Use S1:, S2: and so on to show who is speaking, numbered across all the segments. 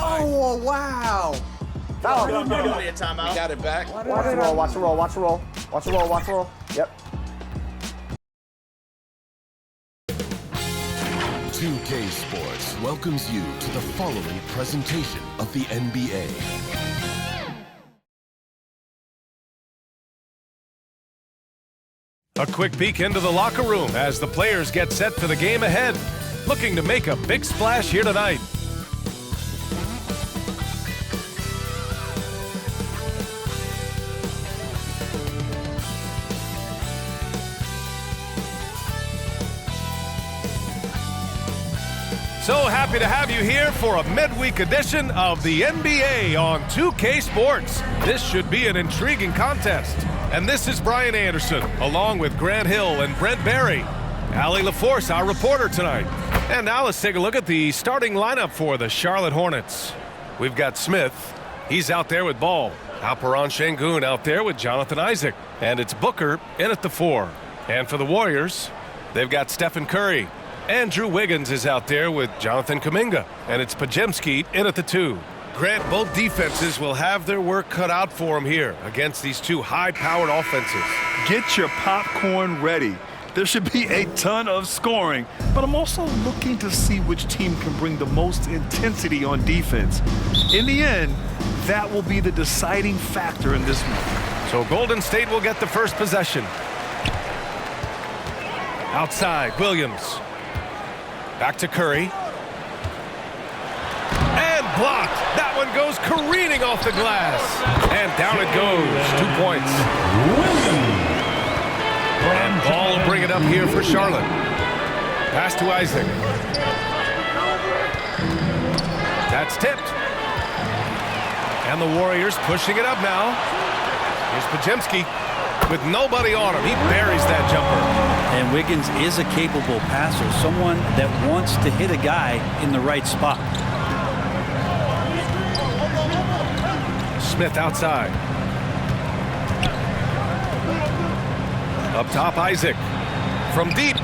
S1: Oh, wow.
S2: Foul.
S3: Be a timeout.
S1: Got it back.
S2: Watch the roll, watch the roll, watch the roll. Watch the roll, watch the roll. Yep.
S4: 2K Sports welcomes you to the following presentation of the NBA.
S5: A quick peek into the locker room as the players get set for the game ahead, looking to make a big splash here tonight. So happy to have you here for a midweek edition of the NBA on 2K Sports. This should be an intriguing contest. And this is Brian Anderson, along with Grant Hill and Brent Barry. Allie LaForce, our reporter tonight. And now let's take a look at the starting lineup for the Charlotte Hornets. We've got Smith. He's out there with Ball. Alperen Sengun out there with Jonathan Isaac. And it's Booker in at the 4. And for the Warriors, they've got Stephen Curry. Andrew Wiggins is out there with Jonathan Kuminga. And it's Podziemski in at the 2. Grant, both defenses will have their work cut out for them here against these two high-powered offenses.
S6: Get your popcorn ready. There should be a ton of scoring, but I'm also looking to see which team can bring the most intensity on defense. In the end, that will be the deciding factor in this one.
S5: So Golden State will get the first possession. Outside, Williams. Back to Curry. And blocked. That one goes careening off the glass. And down it goes. 2 points. And Ball will bring it up here for Charlotte. Pass to Isaac. That's tipped. And the Warriors pushing it up now. Here's Podziemski with nobody on him. He buries that jumper.
S7: And Wiggins is a capable passer, someone that wants to hit a guy in the right spot.
S5: Smith outside. Up top, Isaac. From deep.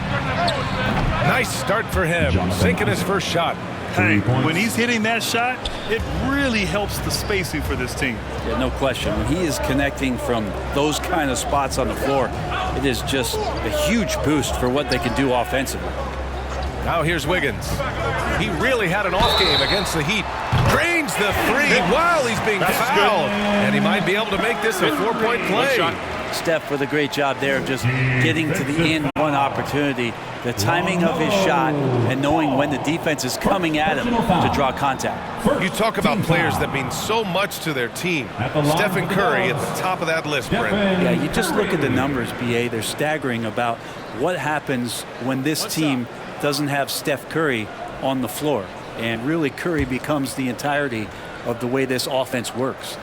S5: Nice start for him. Sinking his first shot.
S6: Hey, when he's hitting that shot, it really helps the spacing for this team.
S7: Yeah, no question. When he is connecting from those kind of spots on the floor, it is just a huge boost for what they can do offensively.
S5: Now here's Wiggins. He really had an off game against the Heat. Drains the 3 while he's being fouled. And he might be able to make this a 4-point play.
S7: Steph with a great job there of just getting to the end one opportunity. The timing of his shot and knowing when the defense is coming at him to draw contact.
S5: You talk about players that mean so much to their team. Stephen Curry at the top of that list, Brent.
S7: Yeah, you just look at the numbers, BA. They're staggering about what happens when this team doesn't have Steph Curry on the floor. And really, Curry becomes the entirety of the way this offense works.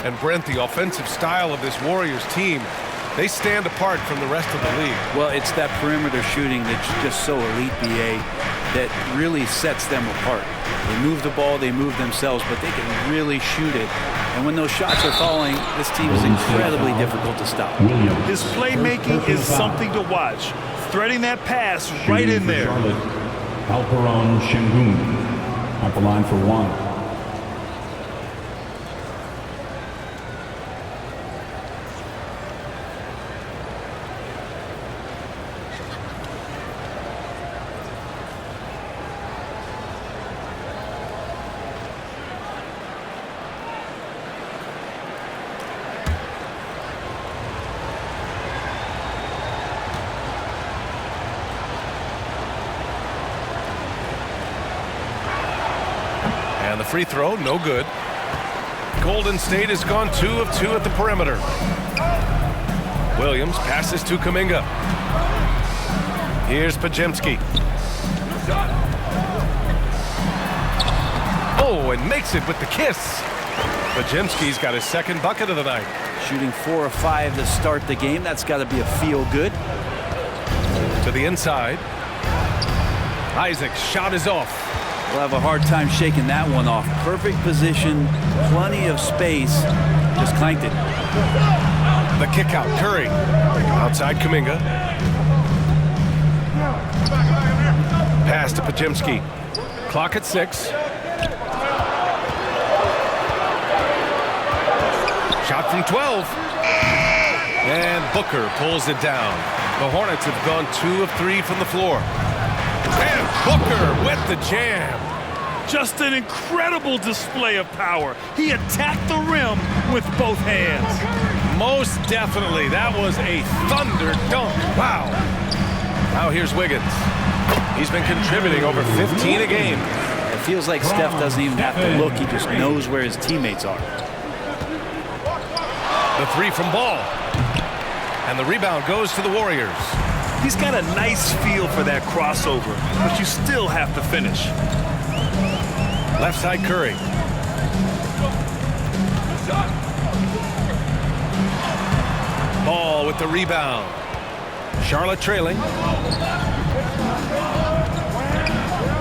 S5: And Brent, the offensive style of this Warriors team, they stand apart from the rest of the league.
S7: Well, it's that perimeter shooting that's just so elite, BA, that really sets them apart. They move the ball, they move themselves, but they can really shoot it. And when those shots are falling, this team is incredibly difficult to stop.
S6: His playmaking is something to watch. Threading that pass right in there.
S8: Alperen Sengun at the line for 1.
S5: And the free throw, no good. Golden State has gone 2 of 2 at the perimeter. Williams passes to Kuminga. Here's Podziemski. Oh, and makes it with the kiss. Podziemski's got his second bucket of the night.
S7: Shooting 4 of 5 to start the game. That's got to be a feel good.
S5: To the inside. Isaac's shot is off.
S7: We'll have a hard time shaking that one off. Perfect position, plenty of space. Just clanked it.
S5: The kick out, Curry. Outside Kuminga. Pass to Podziemski. Clock at 6. Shot from 12. And Booker pulls it down. The Hornets have gone 2 of 3 from the floor. And Booker with the jam.
S6: Just an incredible display of power. He attacked the rim with both hands.
S5: Most definitely. That was a thunder dunk. Wow. Now here's Wiggins. He's been contributing over 15 a game.
S7: It feels like Steph doesn't even have to look. He just knows where his teammates are.
S5: The 3 from Ball. And the rebound goes to the Warriors.
S6: He's got a nice feel for that crossover, but you still have to finish.
S5: Left side Curry. Ball with the rebound. Charlotte trailing.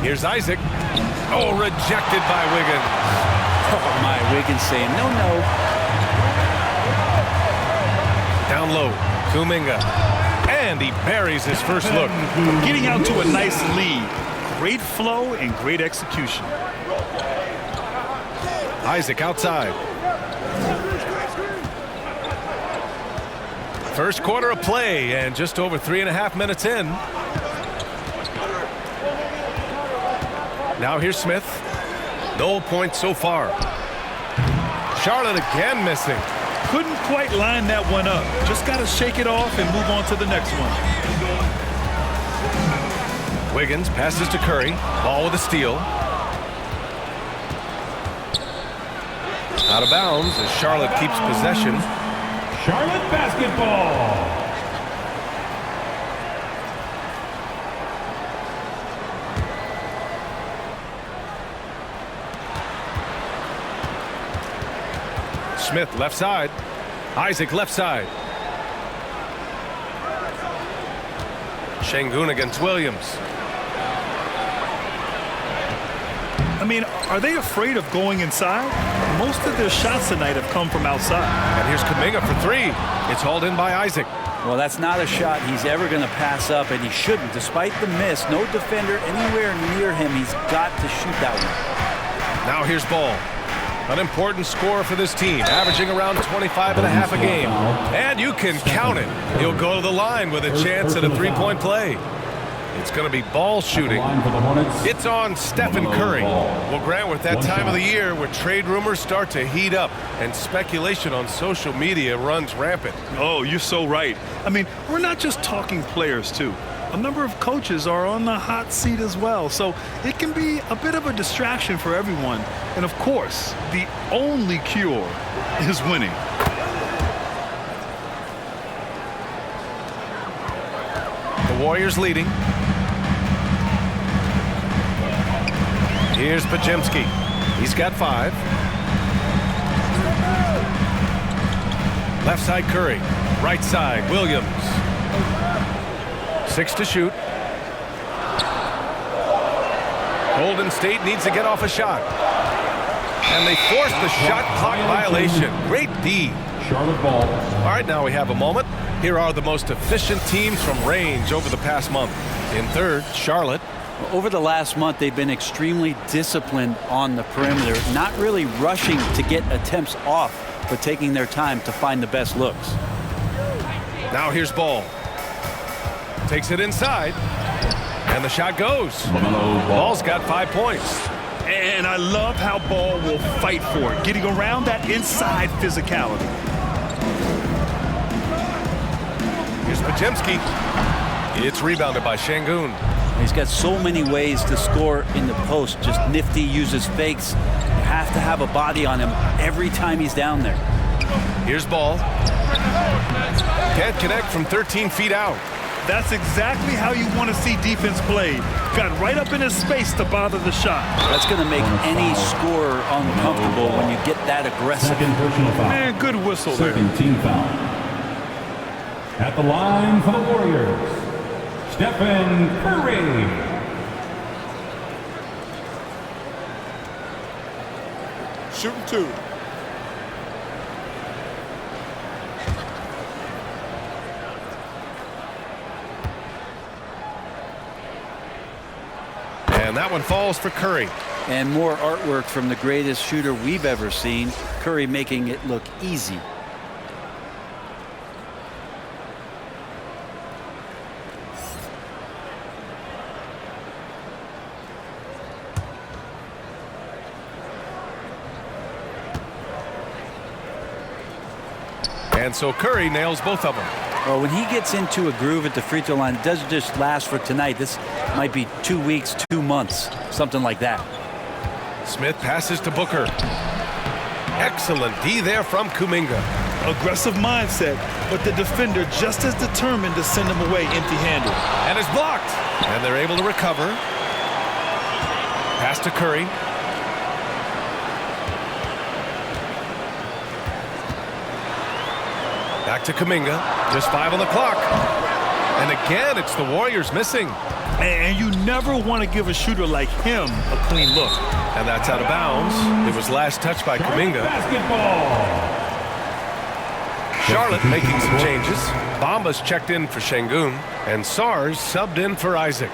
S5: Here's Isaac. Oh, rejected by Wiggins.
S7: Oh, my, Wiggins saying no, no.
S5: Down low, Kuminga. And he buries his first look.
S6: Getting out to a nice lead. Great flow and great execution.
S5: Isaac outside. First quarter of play and just over 3.5 minutes in. Now here's Smith. No points so far. Charlotte again missing.
S6: Couldn't quite line that one up. Just got to shake it off and move on to the next one.
S5: Wiggins passes to Curry. Ball with a steal. Out of bounds as Charlotte keeps possession.
S8: Charlotte basketball.
S5: Smith left side. Isaac left side. Şengün against Williams.
S6: I mean, are they afraid of going inside? Most of their shots tonight have come from outside.
S5: And here's Kuminga for 3. It's hauled in by Isaac.
S7: Well, that's not a shot he's ever going to pass up, and he shouldn't. Despite the miss, no defender anywhere near him. He's got to shoot that one.
S5: Now here's Ball. An important scorer for this team, averaging around 25.5 a game. And you can count it. He'll go to the line with a chance at a 3-point play. It's going to be Ball shooting. It's on Stephen Curry. Well, Grant, with that time of the year where trade rumors start to heat up and speculation on social media runs rampant.
S6: Oh, you're so right. I mean, we're not just talking players, too. A number of coaches are on the hot seat as well, so it can be a bit of a distraction for everyone. And of course, the only cure is winning.
S5: The Warriors leading. Here's Podziemski. He's got 5. Left side Curry. Right side Williams. 6 to shoot. Golden State needs to get off a shot. And they force the shot clock violation. Great D.
S8: Charlotte ball.
S5: All right, now we have a moment. Here are the most efficient teams from range over the past month. In third, Charlotte.
S7: Over the last month, they've been extremely disciplined on the perimeter, not really rushing to get attempts off, but taking their time to find the best looks.
S5: Now here's Ball. Takes it inside, and the shot goes. Ball's got 5 points.
S6: And I love how Ball will fight for it, getting around that inside physicality.
S5: Here's Podziemski. It's rebounded by Şengün.
S7: He's got so many ways to score in the post. Just nifty, uses fakes. You have to have a body on him every time he's down there.
S5: Here's Ball. Can't connect from 13 feet out.
S6: That's exactly how you want to see defense played. Got right up in his space to bother the shot.
S7: That's going to make any scorer uncomfortable when you get that aggressive.
S8: Second personal foul.
S6: Man, good whistle there.
S8: Second team foul. At the line for the Warriors, Stephen Curry.
S2: Shooting 2.
S5: And And that one falls for Curry.
S7: And more artwork from the greatest shooter we've ever seen. Curry making it look easy.
S5: And so Curry nails both of them.
S7: Well, when he gets into a groove at the free throw line, it doesn't just last for tonight. This might be 2 weeks, 2 months, something like that.
S5: Smith passes to Booker. Excellent D there from Kuminga.
S6: Aggressive mindset, but the defender just as determined to send him away empty-handed.
S5: And is blocked. And they're able to recover. Pass to Curry. Back to Kuminga. Just 5 on the clock. And again, it's the Warriors missing.
S6: And you never want to give a shooter like him a clean look.
S5: And that's out of bounds. It was last touched by Kuminga.
S8: Basketball.
S5: Charlotte making some changes. Bamba's checked in for Şengün. And Sars subbed in for Isaac.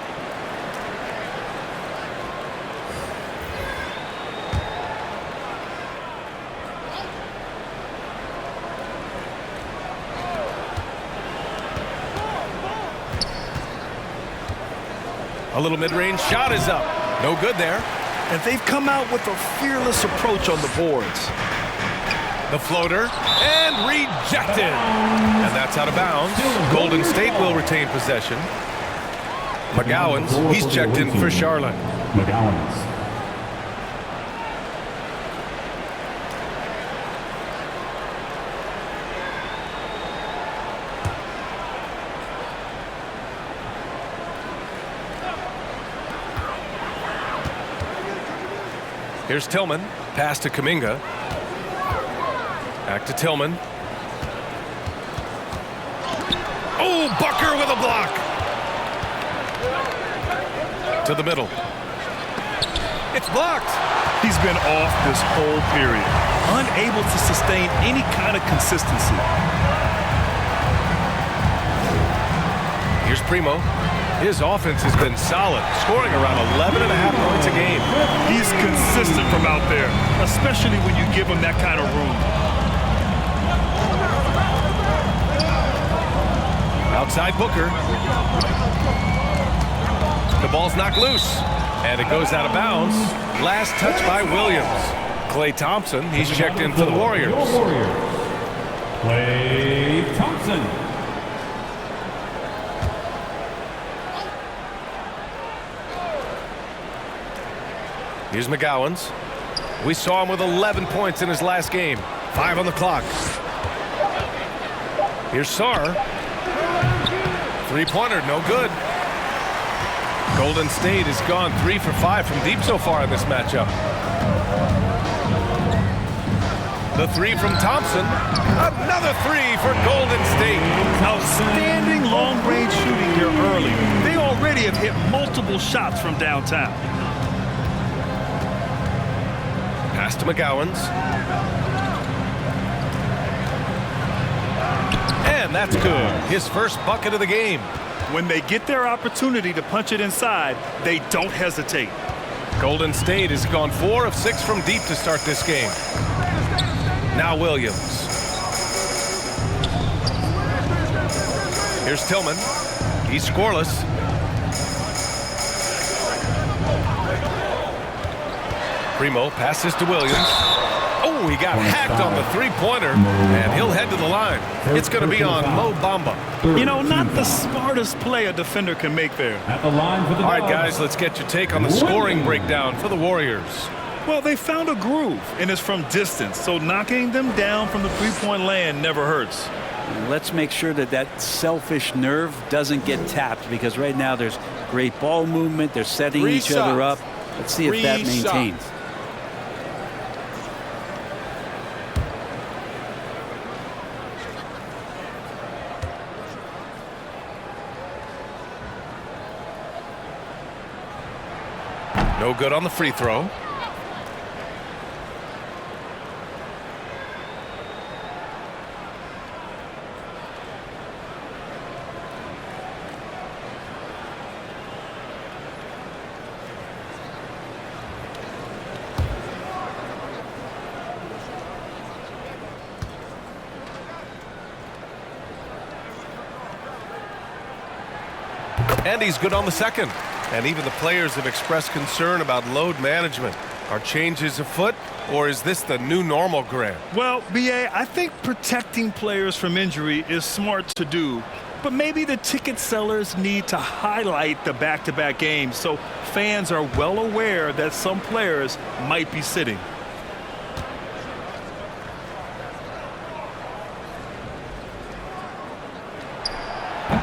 S5: A little mid-range shot is up. No good there.
S6: And they've come out with a fearless approach on the boards.
S5: The floater and rejected. And that's out of bounds. Golden State will retain possession. McGowan's, he's checked in for Charlotte.
S8: McGowan's.
S5: Here's Tillman. Pass to Kuminga. Back to Tillman. Oh, Booker with a block. To the middle. It's blocked.
S6: He's been off this whole period, unable to sustain any kind of consistency.
S5: Here's Primo. His offense has been solid, scoring around 11.5 points a game.
S6: He's consistent from out there, especially when you give him that kind of room.
S5: Outside Booker. The ball's knocked loose, and it goes out of bounds. Last touch by Williams. Klay Thompson, he's checked in for the Warriors.
S8: Klay Thompson.
S5: Here's McGowan's. We saw him with 11 points in his last game. 5 on the clock. Here's Sarr. Three-pointer, no good. Golden State has gone 3 for 5 from deep so far in this matchup. The three from Thompson. Another three for Golden State.
S6: Outstanding long-range shooting here early. They already have hit multiple shots from downtown.
S5: Pass to McGowan's. And that's good. His first bucket of the game.
S6: When they get their opportunity to punch it inside, they don't hesitate.
S5: Golden State has gone 4 of 6 from deep to start this game. Now Williams. Here's Tillman. He's scoreless. Primo passes to Williams. Oh, he got hacked on the three-pointer, and he'll head to the line. It's going to be on Mo Bamba.
S6: You know, not the smartest play a defender can make there.
S8: At the line for the
S5: All right, guys, let's get your take on the scoring breakdown for the Warriors.
S6: Well, they found a groove, and it's from distance, so knocking them down from the three-point land never hurts.
S7: Let's make sure that that selfish nerve doesn't get tapped, because right now there's great ball movement. They're setting each other up. Let's see if that maintains.
S5: No good on the free throw. And he's good on the second. And even the players have expressed concern about load management. Are changes afoot, or is this the new normal, Grant?
S6: Well, B.A., I think protecting players from injury is smart to do. But maybe the ticket sellers need to highlight the back-to-back games so fans are well aware that some players might be sitting.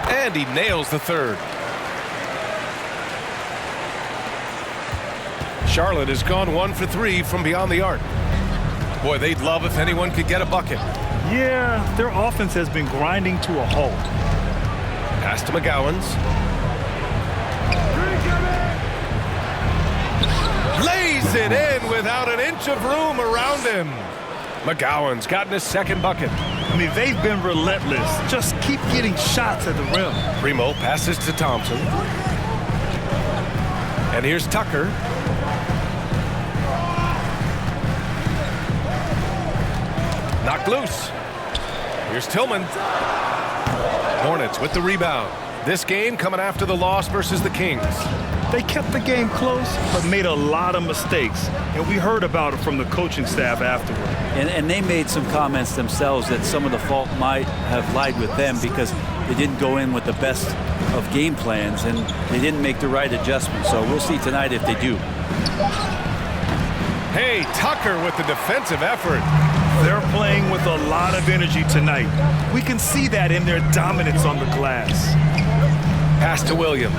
S5: And he nails the third. Charlotte has gone 1 for 3 from beyond the arc. Boy, they'd love if anyone could get a bucket.
S6: Yeah, their offense has been grinding to a halt.
S5: Pass to McGowan's. Lays it in without an inch of room around him. McGowan's gotten his second bucket.
S6: I mean, they've been relentless. Just keep getting shots at the rim.
S5: Primo passes to Thompson. And here's Tucker. Knocked loose. Here's Tillman. Hornets with the rebound. This game coming after the loss versus the Kings.
S6: They kept the game close, but made a lot of mistakes. And we heard about it from the coaching staff afterward.
S7: And they made some comments themselves that some of the fault might have lied with them because they didn't go in with the best of game plans and they didn't make the right adjustments. So we'll see tonight if they do.
S5: Hey, Tucker with the defensive effort.
S6: They're playing with a lot of energy tonight. We can see that in their dominance on the glass.
S5: Pass to Williams.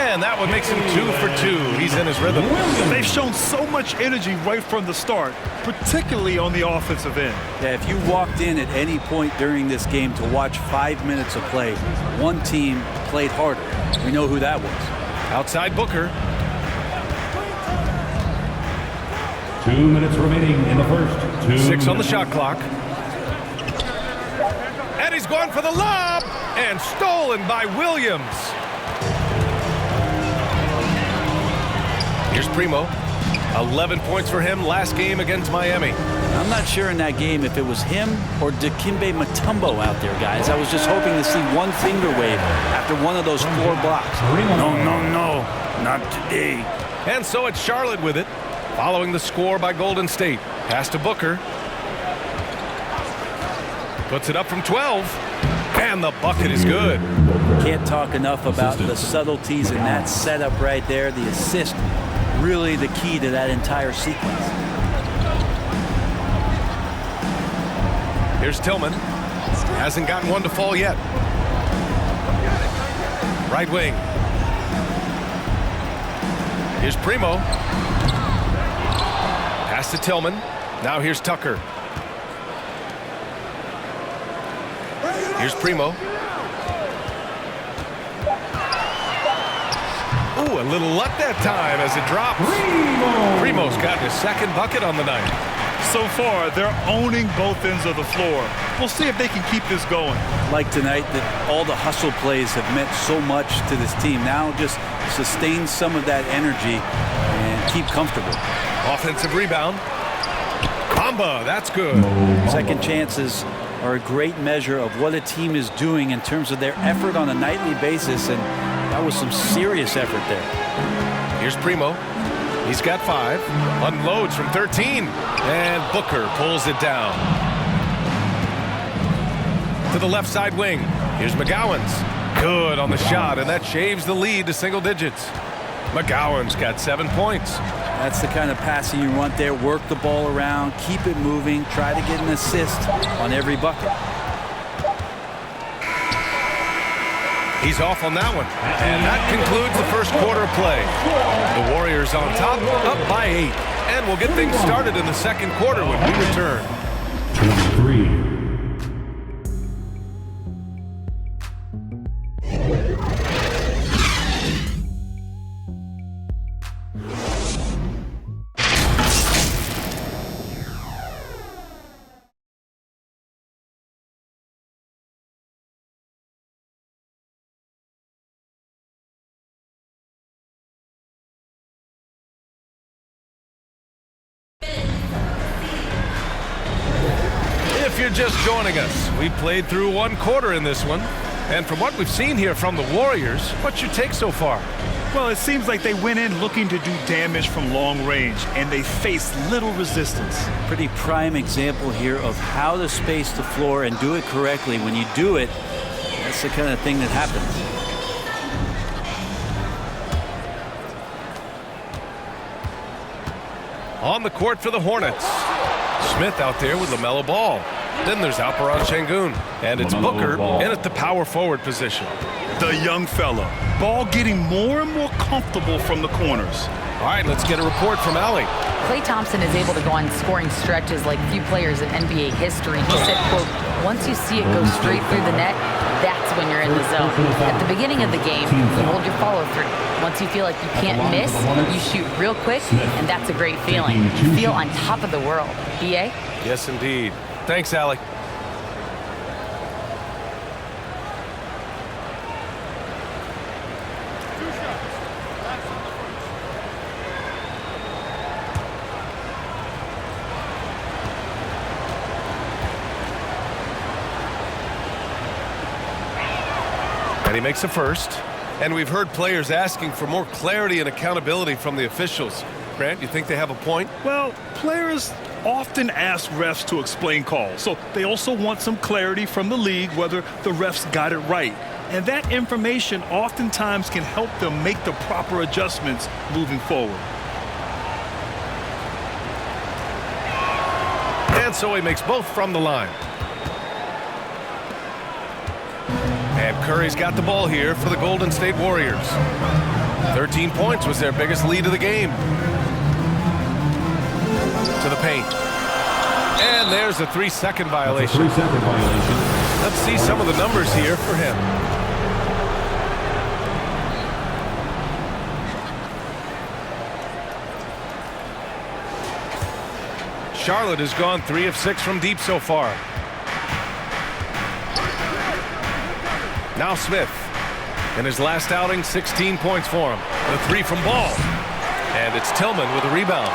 S5: And that one makes him 2 for 2. He's in his rhythm.
S6: They've shown so much energy right from the start, particularly on the offensive end.
S7: Yeah, if you walked in at any point during this game to watch 5 minutes of play, one team played harder. We know who that was.
S5: Outside Booker.
S8: 2 minutes remaining in the first.
S5: 6 on the shot clock. And he's going for the lob. And stolen by Williams. Here's Primo. 11 points for him last game against Miami.
S7: I'm not sure in that game if it was him or Dikembe Mutombo out there, guys. I was just hoping to see one finger wave after one of those 4 blocks.
S6: No, not today.
S5: And so it's Charlotte with it, following the score by Golden State. Pass to Booker. Puts it up from 12. And the bucket is good.
S7: Can't talk enough about the subtleties in that setup right there. The assist, really the key to that entire sequence.
S5: Here's Tillman. Hasn't gotten one to fall yet. Right wing. Here's Primo. Pass to Tillman. Now here's Tucker. Here's Primo. Ooh, a little luck that time as it drops. Primo's got his second bucket on the night.
S6: So far, they're owning both ends of the floor. We'll see if they can keep this going.
S7: Like tonight, that all the hustle plays have meant so much to this team. Now just sustain some of that energy and keep comfortable.
S5: Offensive rebound. Bamba, that's good.
S7: Second chances are a great measure of what a team is doing in terms of their effort on a nightly basis, and that was some serious effort there.
S5: Here's Primo. He's got 5. Unloads from 13. And Booker pulls it down. To the left side wing. Here's McGowan's. Good on the shot, and that shaves the lead to single digits. McGowan's got 7 points.
S7: That's the kind of passing you want there. Work the ball around, keep it moving, try to get an assist on every bucket.
S5: He's off on that one. And that concludes the first quarter of play. The Warriors on top, up by 8. And we'll get things started in the second quarter when we return.
S8: 23.
S5: you're just joining us, we played through one quarter in this one. And from what we've seen here from the Warriors, what's your take so far?
S6: Well, it seems like they went in looking to do damage from long range, and they faced little resistance.
S7: Pretty prime example here of how to space the floor and do it correctly. When you do it, that's the kind of thing that happens.
S5: On the court for the Hornets. Smith out there with LaMelo Ball. Then there's Alperon Şengün. And it's Booker in at the power forward position.
S6: The young fella. Ball getting more and more comfortable from the corners.
S5: All right, let's get a report from Allie.
S1: Klay Thompson is able to go on scoring stretches like few players in NBA history. He said, quote, once you see it go straight through the net, that's when you're in the zone. At the beginning of the game, you hold your follow through. Once you feel like you can't miss, you shoot real quick, and that's a great feeling. You feel on top of the world. B.A.?
S5: Yes, indeed. Thanks, Allie. And he makes the first. And we've heard players asking for more clarity and accountability from the officials. Grant, you think they have a point?
S6: Well, players often ask refs to explain calls, so they also want some clarity from the league whether the refs got it right. And that information oftentimes can help them make the proper adjustments moving forward.
S5: And so he makes both from the line. And Curry's got the ball here for the Golden State Warriors. 13 points was their biggest lead of the game. To the paint. And there's a 3-second violation. Let's see some of the numbers here for him. Charlotte has gone 3 of 6 from deep so far. Now Smith. In his last outing, 16 points for him. The 3 from Ball. And it's Tillman with a rebound.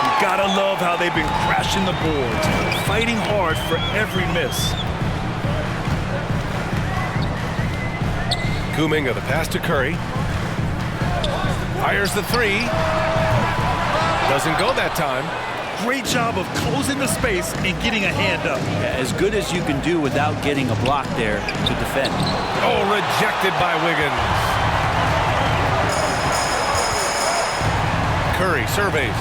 S6: You gotta love how they've been crashing the boards, fighting hard for every miss.
S5: Kuminga, the pass to Curry. Fires the 3. Doesn't go that time.
S6: Great job of closing the space and getting a hand up.
S7: Yeah, as good as you can do without getting a block there to defend.
S5: Oh, rejected by Wiggins. Curry surveys.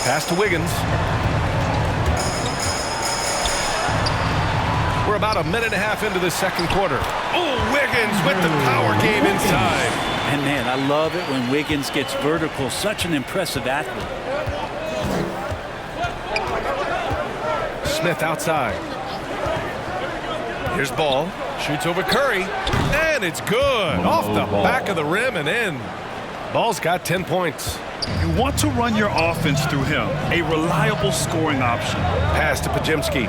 S5: Pass to Wiggins. We're about a minute and a half into the second quarter. Oh, Wiggins with the power game inside.
S7: And man, I love it when Wiggins gets vertical. Such an impressive athlete.
S5: Smith outside. Here's Ball. Shoots over Curry. And it's good. Off the back of the rim and in. Ball's got 10 points.
S6: You want to run your offense through him. A reliable scoring option.
S5: Pass to Pajemski.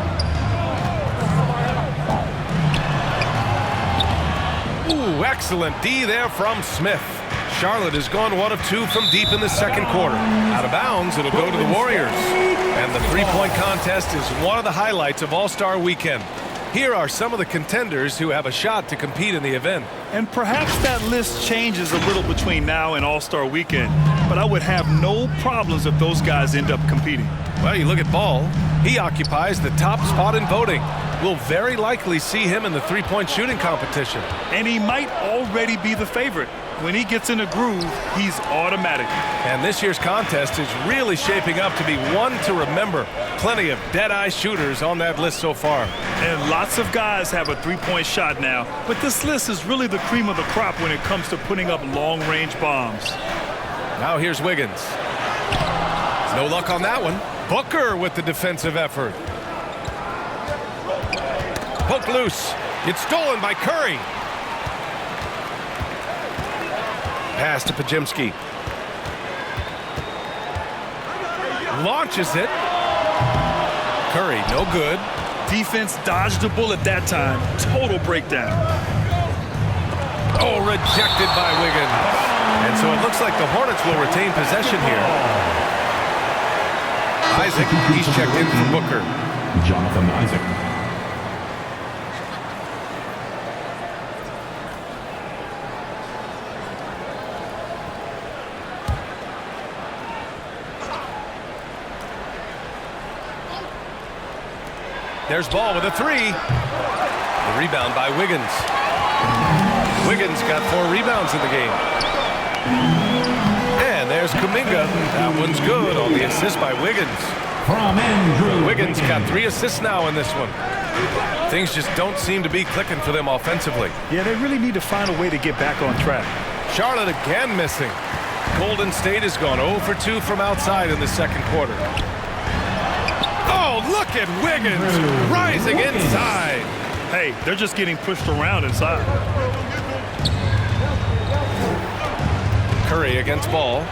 S5: Ooh, excellent D there from Smith. Charlotte has gone 1 of 2 from deep in the second quarter. Out of bounds, it'll go to the Warriors. And the three-point contest is one of the highlights of All-Star Weekend. Here are some of the contenders who have a shot to compete in the event.
S6: And perhaps that list changes a little between now and All-Star Weekend, but I would have no problems if those guys end up competing.
S5: Well, you look at Ball. He occupies the top spot in voting. We'll very likely see him in the three-point shooting competition.
S6: And he might already be the favorite. When he gets in a groove, he's automatic.
S5: And this year's contest is really shaping up to be one to remember. Plenty of dead-eye shooters on that list so far.
S6: And lots of guys have a three-point shot now, but this list is really the cream of the crop when it comes to putting up long-range bombs.
S5: Now here's Wiggins. No luck on that one. Booker with the defensive effort. Poked loose. It's stolen by Curry. Pass to Pajemski. Launches it. Curry, no good.
S6: Defense dodged a bullet that time. Total breakdown.
S5: Oh, rejected by Wiggins. And so it looks like the Hornets will retain possession here. Isaac, he's checked in for Booker.
S8: Jonathan Isaac.
S5: There's Ball with a three. The rebound by Wiggins. Wiggins got 4 rebounds in the game. And there's Kuminga. That one's good on the assist by Wiggins.
S8: From Andrew
S5: Wiggins got 3 assists now in this one. Things just don't seem to be clicking for them offensively.
S6: Yeah, they really need to find a way to get back on track.
S5: Charlotte again missing. Golden State has gone 0 for 2 from outside in the second quarter. Oh, look at Wiggins rising inside.
S6: Hey, they're just getting pushed around inside.
S5: Curry against Ball.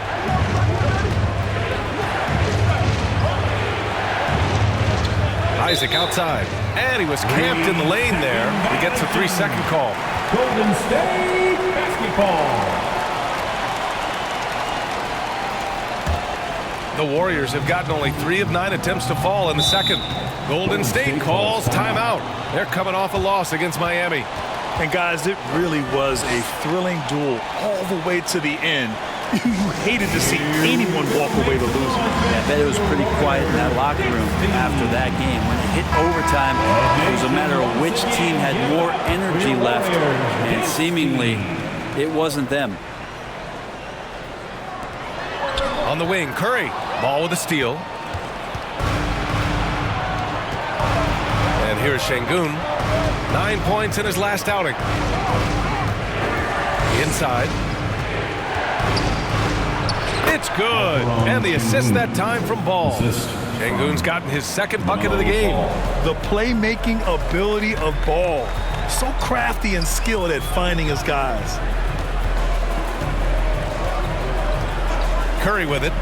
S5: Isaac outside. And he was camped in the lane there. He gets a 3-second call.
S8: Golden State basketball.
S5: The Warriors have gotten only 3 of 9 attempts to fall in the second. Golden State calls timeout. They're coming off a loss against Miami.
S6: And guys, it really was a thrilling duel all the way to the end. You hated to see anyone walk away the loser.
S7: I bet it was pretty quiet in that locker room after that game. When it hit overtime, it was a matter of which team had more energy left, and seemingly it wasn't them.
S5: On the wing, Curry. Ball with a steal. And here's Şengün. 9 points in his last outing. Inside. It's good. And the assist that time from Ball. Şengün's gotten his second bucket of the game.
S6: The playmaking ability of Ball. So crafty and skilled at finding his guys.
S5: Curry with it.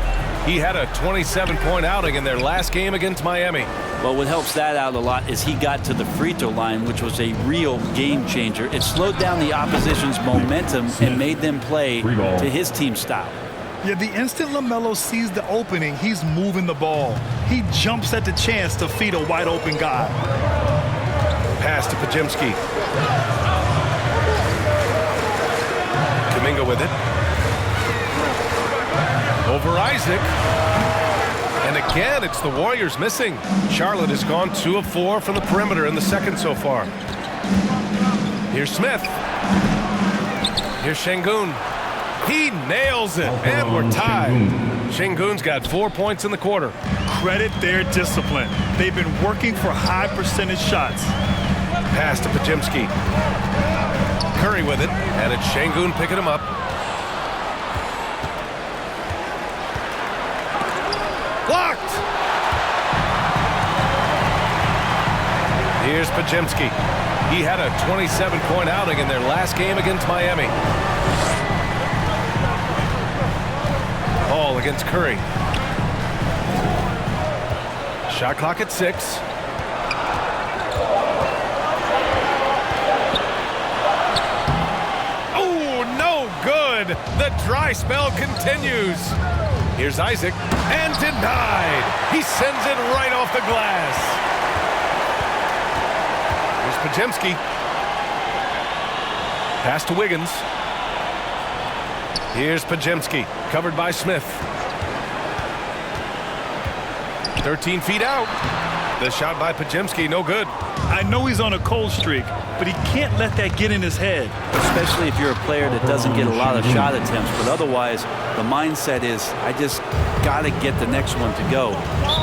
S5: He had a 27-point outing in their last game against Miami.
S7: But what helps that out a lot is he got to the free throw line, which was a real game changer. It slowed down the opposition's momentum and made them play to his team style.
S6: Yeah, the instant LaMelo sees the opening, he's moving the ball. He jumps at the chance to feed a wide open guy.
S5: Pass to Podziemski. Kuminga with it. Over Isaac. And again, it's the Warriors missing. Charlotte has gone 2 of 4 from the perimeter in the second so far. Here's Smith. Here's Şengün. He nails it, and we're tied. Şengün's got 4 points in the quarter.
S6: Credit their discipline. They've been working for high percentage shots.
S5: Pass to Podziemski. Curry with it, and it's Şengün picking him up. Blocked! Here's Podziemski. He had a 27-point outing in their last game against Miami. Ball against Curry. Shot clock at 6. Oh, no good. The dry spell continues. Here's Isaac, and denied. He sends it right off the glass. Here's Podziemski. Pass to Wiggins. Here's Podziemski, covered by Smith. 13 feet out. The shot by Podziemski, no good.
S6: I know he's on a cold streak, but he can't let that get in his head.
S7: Especially if you're a player that doesn't get a lot of shot attempts, but otherwise the mindset is, I just got to get the next one to go,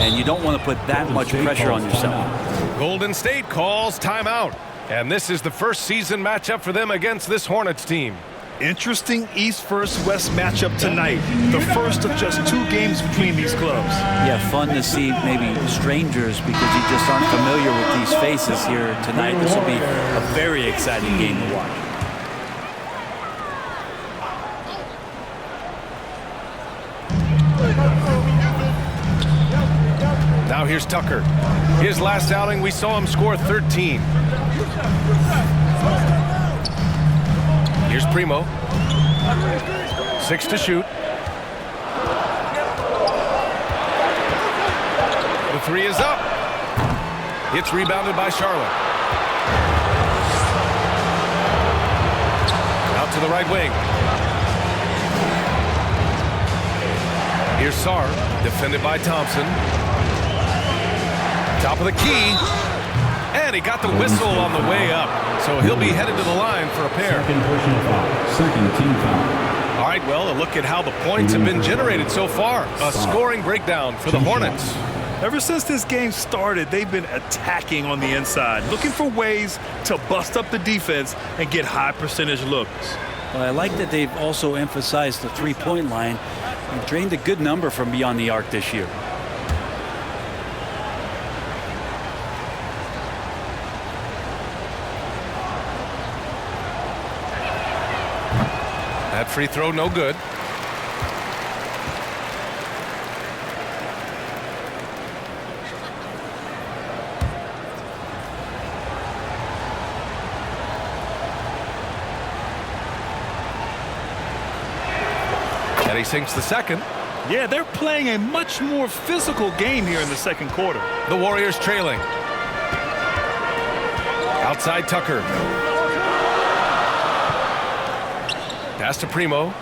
S7: and you don't want to put that much pressure on yourself.
S5: Golden State calls timeout, and this is the first season matchup for them against this Hornets team.
S6: Interesting East versus West matchup tonight. The first of just 2 games between these clubs.
S7: Yeah, fun to see maybe strangers because you just aren't familiar with these faces here tonight. This will be a very exciting game to watch.
S5: Now here's Tucker. His last outing, we saw him score 13. Here's Primo. 6 to shoot. three is up. It's rebounded by Charlotte. Out to the right wing. Here's Sarr, defended by Thompson. Top of the key. And he got the whistle on the way up. So he'll be headed to the line for a pair.
S8: Second personal foul. Second team foul.
S5: All right, well, a look at how the points have been generated so far. A scoring breakdown for the Hornets.
S6: Ever since this game started, they've been attacking on the inside, looking for ways to bust up the defense and get high percentage looks.
S7: Well, I like that they've also emphasized the three-point line and drained a good number from beyond the arc this year.
S5: That free throw, no good. And he sinks the second.
S6: Yeah, they're playing a much more physical game here in the second quarter.
S5: The Warriors trailing. Outside Tucker. Pass to Primo.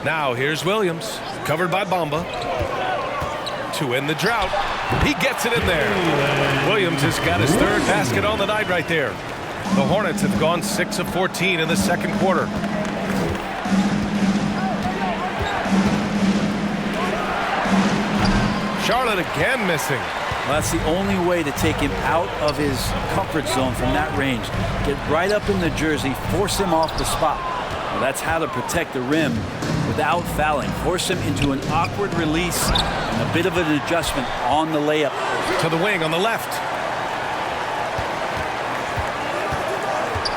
S5: Now here's Williams, covered by Bamba. To end the drought. He gets it in there. Williams has got his third basket on the night right there. The Hornets have gone 6 of 14 in the second quarter. Charlotte again missing.
S7: Well, that's the only way to take him out of his comfort zone from that range. Get right up in the jersey, force him off the spot. Well, that's how to protect the rim without fouling. Force him into an awkward release and a bit of an adjustment on the layup.
S5: To the wing on the left.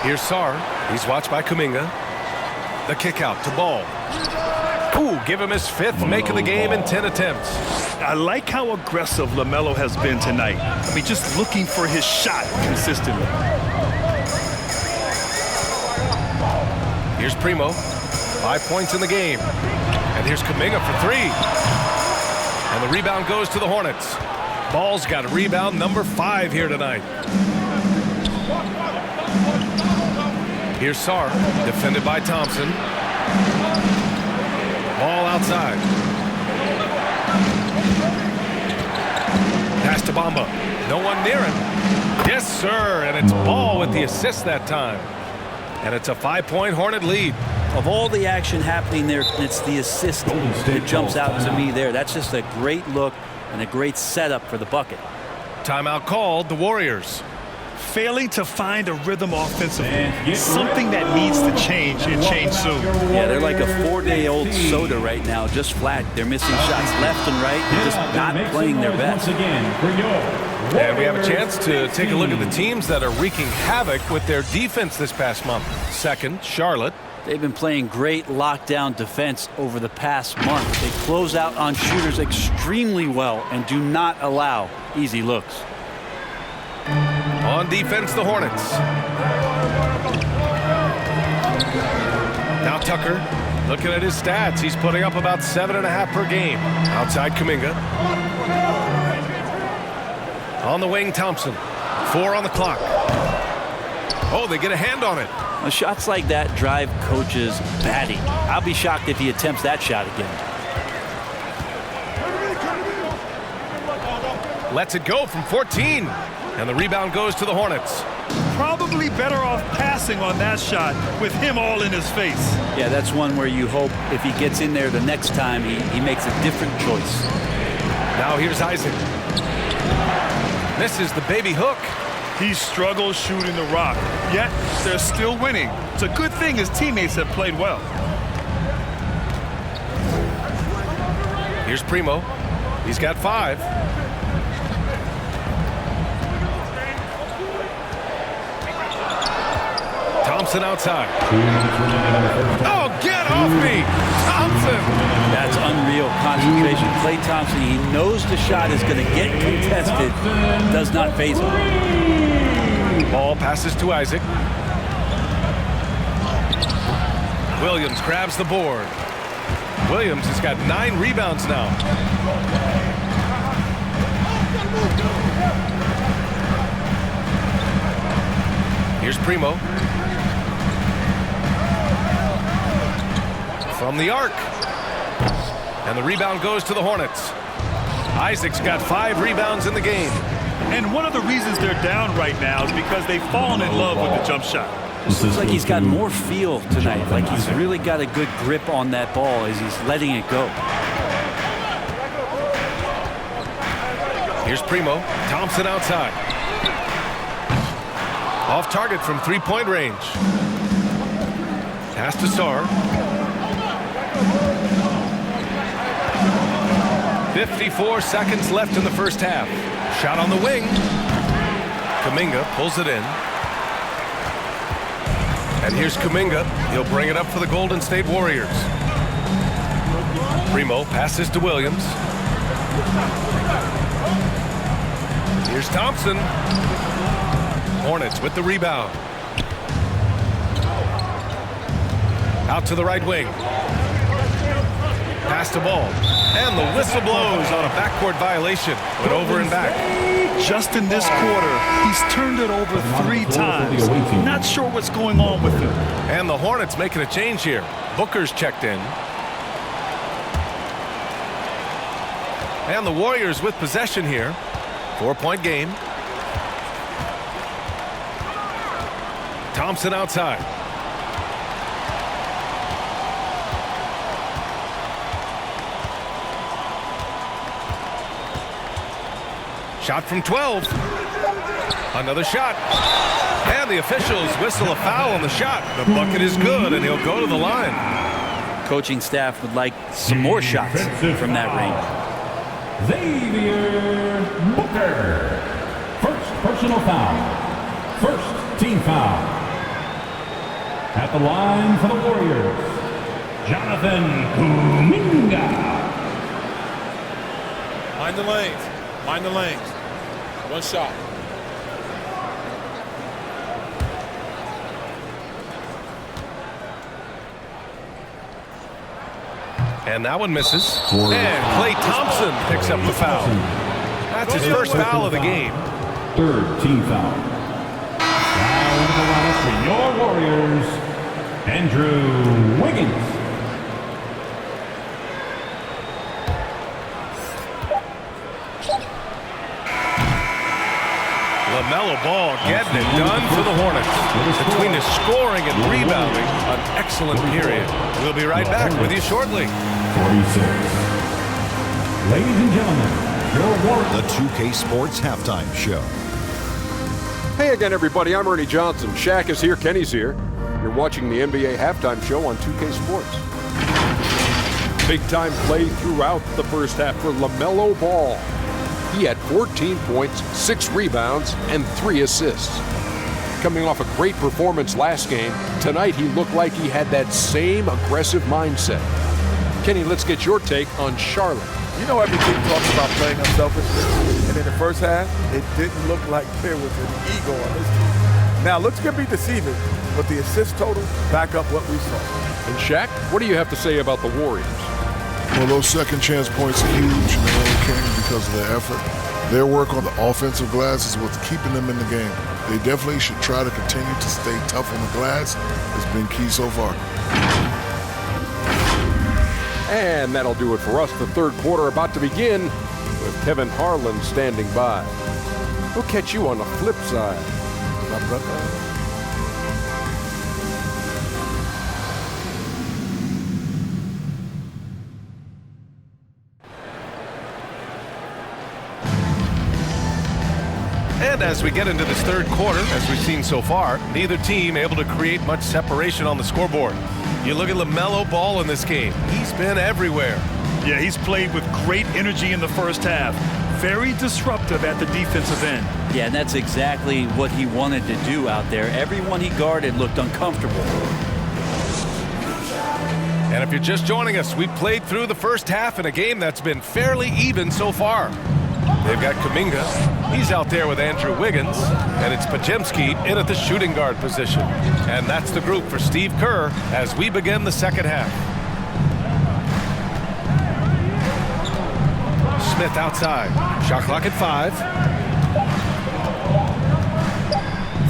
S5: Here's Sarr. He's watched by Kuminga. The kick out to Ball. Ooh, give him his fifth make of the game in 10 attempts.
S6: I like how aggressive LaMelo has been tonight. I mean, just looking for his shot consistently.
S5: Here's Primo. 5 points in the game. And here's Kuminga for three. And the rebound goes to the Hornets. Ball's got a rebound number 5 here tonight. Here's Sarr, defended by Thompson. Ball outside. Pass to Bamba. No one near him. Yes, sir. And it's Ball with the assist that time. And it's a 5-point Hornet lead.
S7: Of all the action happening there, it's the assist that jumps out to me there. That's just a great look and a great setup for the bucket.
S5: Timeout called, the Warriors.
S6: Failing to find a rhythm offensively. Something that needs to change and change soon.
S7: Yeah, they're like a 4-day-old soda right now, just flat. They're missing shots left and right and just not playing their best.
S5: And we have a chance to take a look at the teams that are wreaking havoc with their defense this past month. Second, Charlotte.
S7: They've been playing great lockdown defense over the past month. They close out on shooters extremely well and do not allow easy looks.
S5: On defense, the Hornets. Now Tucker, looking at his stats, he's putting up about 7.5 per game. Outside Kuminga. On the wing, Thompson. 4 on the clock. Oh, they get a hand on it.
S7: Well, shots like that drive coaches batty. I'll be shocked if he attempts that shot again.
S5: Lets it go from 14. And the rebound goes to the Hornets.
S6: Probably better off passing on that shot with him all in his face.
S7: Yeah, that's one where you hope if he gets in there the next time, he makes a different choice.
S5: Now here's Isaac. Misses the baby hook.
S6: He struggles shooting the rock, yet they're still winning. It's a good thing his teammates have played well.
S5: Here's Primo. He's got 5. Thompson outside. Oh, get off me! Thompson!
S7: That's unreal concentration. Klay Thompson, he knows the shot is going to get contested. Does not faze him.
S5: Ball passes to Isaac. Williams grabs the board. Williams has got 9 rebounds now. Here's Primo. From the arc. And the rebound goes to the Hornets. Isaac's got 5 rebounds in the game.
S6: And one of the reasons they're down right now is because they've fallen in love with the jump shot.
S7: It looks like he's got more feel tonight, like he's really got a good grip on that ball as he's letting it go.
S5: Here's Primo. Thompson outside. Off target from 3-point range. Pass to Sarr. 54 seconds left in the first half. Shot on the wing. Kuminga pulls it in. And here's Kuminga. He'll bring it up for the Golden State Warriors. Primo passes to Williams. Here's Thompson. Hornets with the rebound. Out to the right wing. Pass to Ball. And the whistle blows on a backcourt violation. Went over and back.
S6: Just in this quarter, he's turned it over 3 times. Not sure what's going on with him.
S5: And the Hornets making a change here. Booker's checked in. And the Warriors with possession here. 4-point game. Thompson outside. Shot from 12. Another shot. And the officials whistle a foul on the shot. The bucket is good, and he'll go to the line.
S7: Coaching staff would like some more shots from that range.
S8: Xavier Booker. First personal foul. First team foul. At the line for the Warriors, Jonathan Kuminga.
S3: Mind the lanes. Mind the lanes. One shot.
S5: And that one misses. And Klay Thompson picks up the foul. That's his first foul of the game.
S8: Third team foul. Now into the lineup for your Warriors, Andrew Wiggins.
S5: LaMelo Ball getting it done for the Hornets. Between his scoring and rebounding, an excellent period. We'll be right back with you shortly.
S8: 46. Ladies and gentlemen, your Warriors.
S9: The 2K Sports Halftime Show.
S10: Hey again, everybody. I'm Ernie Johnson. Shaq is here. Kenny's here. You're watching the NBA Halftime Show on 2K Sports. Big-time play throughout the first half for LaMelo Ball. He had 14 points, 6 rebounds, and 3 assists. Coming off a great performance last game, tonight he looked like he had that same aggressive mindset. Kenny, let's get your take on Charlotte.
S11: You know, every team talks about playing unselfishly, and in the first half, it didn't look like there was an ego on this team. Now, looks can be deceiving, but the assist total back up what we saw.
S10: And Shaq, what do you have to say about the Warriors?
S12: Well, those second chance points are huge, and they only came because of their effort. Their work on the offensive glass is what's keeping them in the game. They definitely should try to continue to stay tough on the glass. It's been key so far.
S10: And that'll do it for us. The third quarter about to begin with Kevin Harlan standing by. We'll catch you on the flip side, my brother.
S5: And as we get into this third quarter, as we've seen so far, neither team able to create much separation on the scoreboard. You look at LaMelo Ball in this game. He's been everywhere.
S6: Yeah, he's played with great energy in the first half. Very disruptive at the defensive end.
S7: Yeah, and that's exactly what he wanted to do out there. Everyone he guarded looked uncomfortable.
S5: And if you're just joining us, we've played through the first half in a game that's been fairly even so far. They've got Kuminga. He's out there with Andrew Wiggins. And it's Podziemski in at the shooting guard position. And that's the group for Steve Kerr as we begin the second half. Smith outside. Shot clock at 5.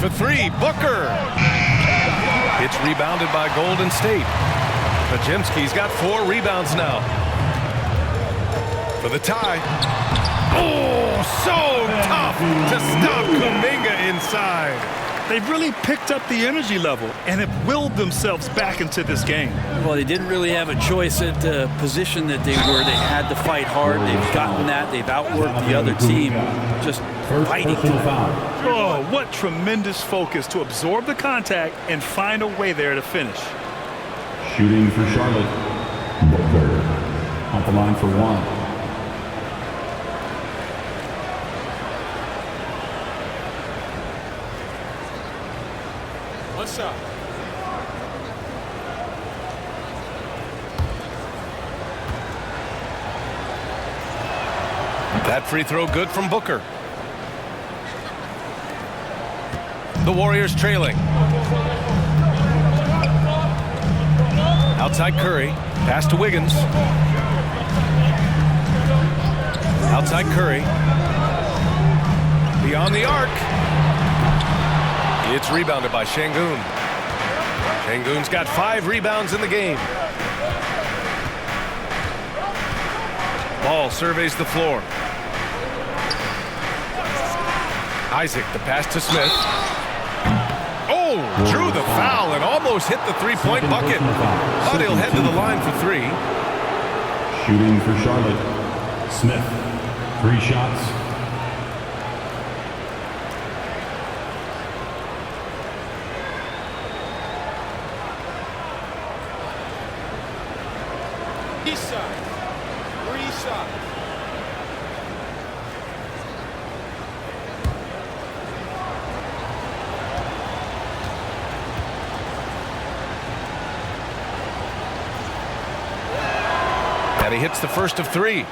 S5: For 3, Booker. It's rebounded by Golden State. Podziemski's got 4 rebounds now. For the tie. Oh, so tough to stop Kuminga inside.
S6: They've really picked up the energy level and have willed themselves back into this game.
S7: Well, they didn't really have a choice at the position that they were. They had to fight hard. They've gotten that. They've outworked the other team, just fighting.
S6: Oh, what tremendous focus to absorb the contact and find a way there to finish.
S8: Shooting for Charlotte. Booker. Off the line for 1.
S3: What's up?
S5: That free throw good from Booker. The Warriors trailing. Outside Curry. Pass to Wiggins. Outside Curry. Beyond the arc. It's rebounded by Şengün. Şengün's got 5 rebounds in the game. Ball surveys the floor. Isaac, the pass to Smith. Oh, drew the foul and almost hit the 3-point bucket. But he'll head to the line for 3.
S8: Shooting for Charlotte. Smith. 3 shots.
S3: East side. 3 shots.
S5: And he hits the first of 3.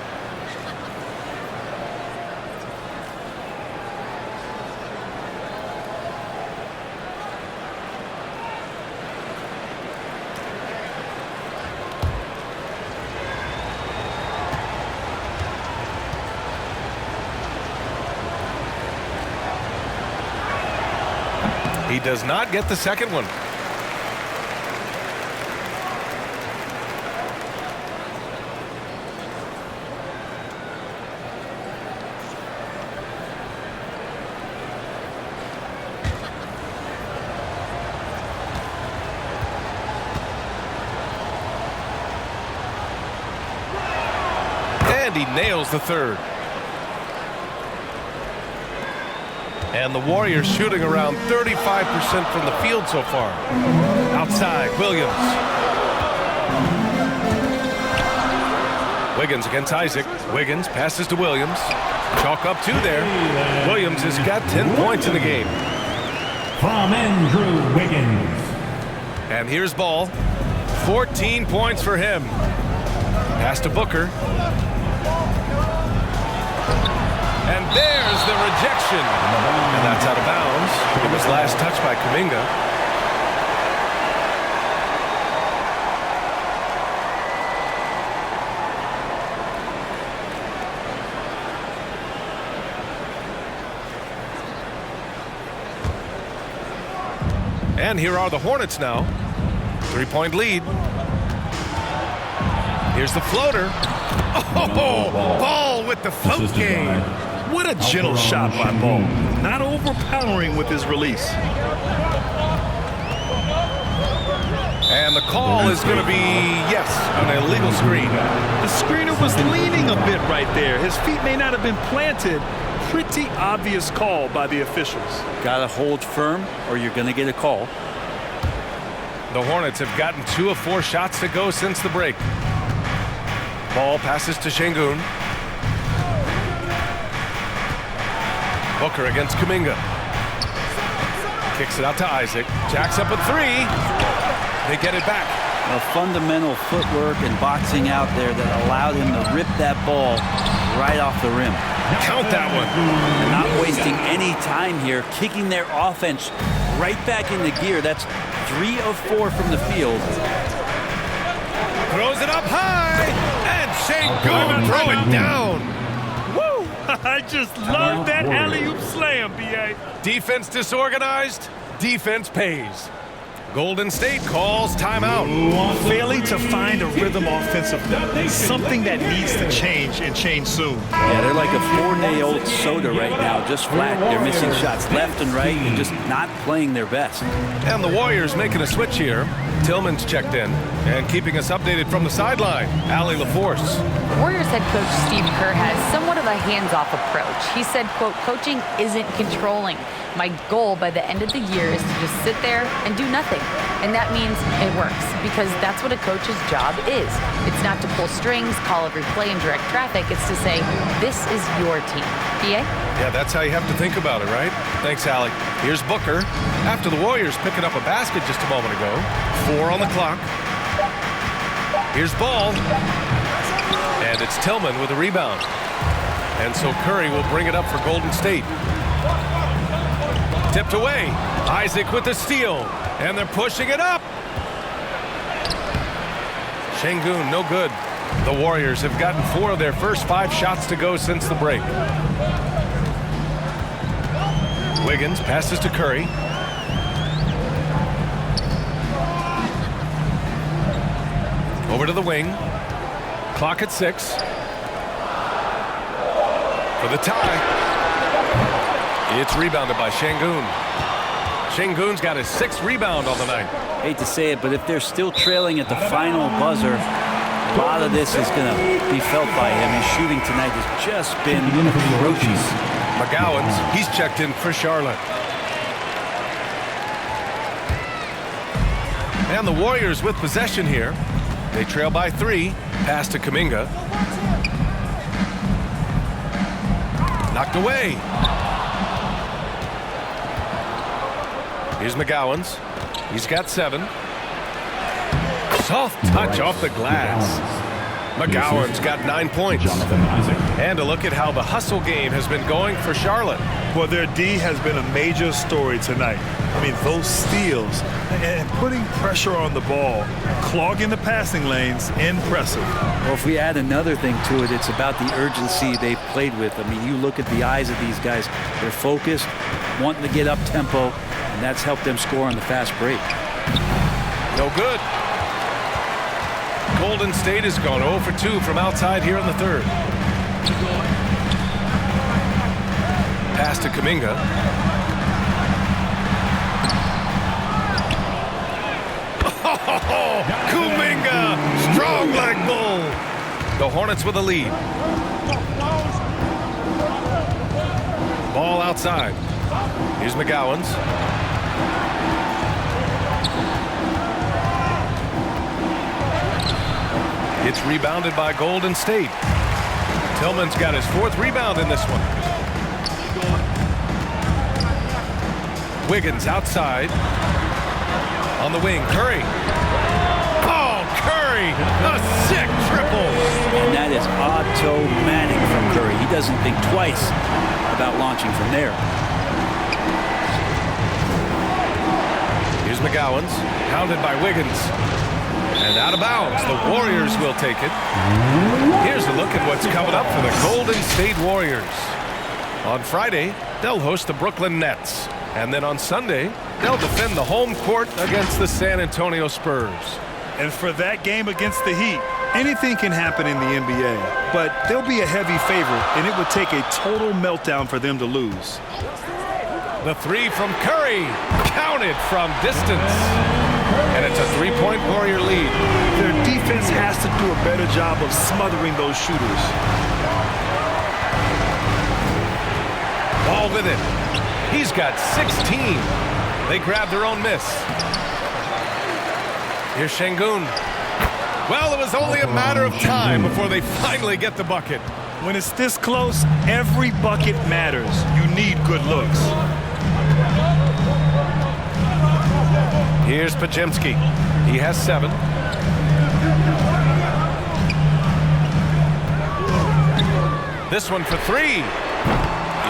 S5: He does not get the second one. And he nails the third. And the Warriors shooting around 35% from the field so far. Outside, Williams. Wiggins against Isaac. Wiggins passes to Williams. Chalk up 2 there. Williams has got 10 points in the game.
S8: From Andrew Wiggins.
S5: And here's Ball. 14 points for him. Pass to Booker. And there's the rejection. And that's out of bounds. It was last touched by Kuminga. And here are the Hornets now. 3-point lead. Here's the floater. Oh, Ball with the float game.
S6: What a gentle shot by Ball. Not overpowering with his release.
S5: And the call is going to be, yes, an illegal screen.
S6: The screener was leaning a bit right there. His feet may not have been planted. Pretty obvious call by the officials.
S7: Got to hold firm or you're going to get a call.
S5: The Hornets have gotten 2 of 4 shots to go since the break. Ball passes to Şengün. Booker against Kuminga. Kicks it out to Isaac. Jacks up a 3. They get it back.
S7: A fundamental footwork and boxing out there that allowed him to rip that ball right off the rim.
S5: Count that one.
S7: And not wasting any time here, kicking their offense right back into gear. That's 3 of 4 from the field.
S5: Throws it up high, and Şengün throw it down.
S6: I just love that alley-oop slam, B.A.
S5: Defense disorganized, defense pays. Golden State calls timeout.
S6: Failing to find a rhythm offensively, something that needs to change and change soon.
S7: Yeah, they're like a 4-day-old soda right now, just flat. They're missing shots left and right and just not playing their best.
S5: And the Warriors making a switch here. Tillman's checked in and keeping us updated from the sideline. Allie LaForce.
S1: Warriors head coach Steve Kerr has somewhat of a hands-off approach. He said, quote, coaching isn't controlling. My goal by the end of the year is to just sit there and do nothing. And that means it works, because that's what a coach's job is. It's not to pull strings, call every play, and direct traffic. It's to say, this is your team. PA?
S5: Yeah, that's how you have to think about it, right? Thanks, Allie. Here's Booker. After the Warriors picking up a basket just a moment ago. 4 on the clock. Here's Ball. And it's Tillman with a rebound. And so Curry will bring it up for Golden State. Tipped away. Isaac with the steal. And they're pushing it up. Şengün, no good. The Warriors have gotten 4 of their first 5 shots to go since the break. Wiggins passes to Curry. Over to the wing. Clock at 6. For the tie. It's rebounded by Şengün. Şengün's got his 6th rebound on the night.
S7: Hate to say it, but if they're still trailing at the final buzzer, a lot of this is going to be felt by him. His shooting tonight has just been ferocious.
S5: McGowan's, he's checked in for Charlotte. And the Warriors with possession here. They trail by 3. Pass to Kuminga. Knocked away. Here's McGowan's. He's got 7. Soft touch off the glass. McGowan's got 9 points. And a look at how the hustle game has been going for Charlotte.
S6: Well, their D has been a major story tonight. I mean, those steals and putting pressure on the ball, clogging the passing lanes, impressive.
S7: Well, if we add another thing to it, it's about the urgency they've played with. I mean, you look at the eyes of these guys. They're focused, wanting to get up tempo, and that's helped them score on the fast break.
S5: No good. Golden State has gone 0 for 2 from outside here in the 3rd. Pass to Kuminga. Oh, Kuminga! Strong leg bull! The Hornets with a lead. Ball outside. Here's McGowan's. It's rebounded by Golden State. Tillman's got his 4th rebound in this one. Wiggins outside. On the wing, Curry. Oh, Curry! A sick triple!
S7: And that is automatic from Curry. He doesn't think twice about launching from there.
S5: Here's McGowan's, hounded by Wiggins. And out of bounds, the Warriors will take it. Here's a look at what's coming up for the Golden State Warriors. On Friday, they'll host the Brooklyn Nets. And then on Sunday, they'll defend the home court against the San Antonio Spurs.
S6: And for that game against the Heat, anything can happen in the NBA. But they'll be a heavy favorite, and it would take a total meltdown for them to lose.
S5: The 3 from Curry, counted from distance. And it's a 3-point Warrior lead.
S6: Their defense has to do a better job of smothering those shooters.
S5: Ball with it. He's got 16. They grab their own miss. Here's Şengün. Well, it was only a matter of time before they finally get the bucket.
S6: When it's this close, every bucket matters. You need good looks.
S5: Here's Podziemski. He has 7. This one for 3.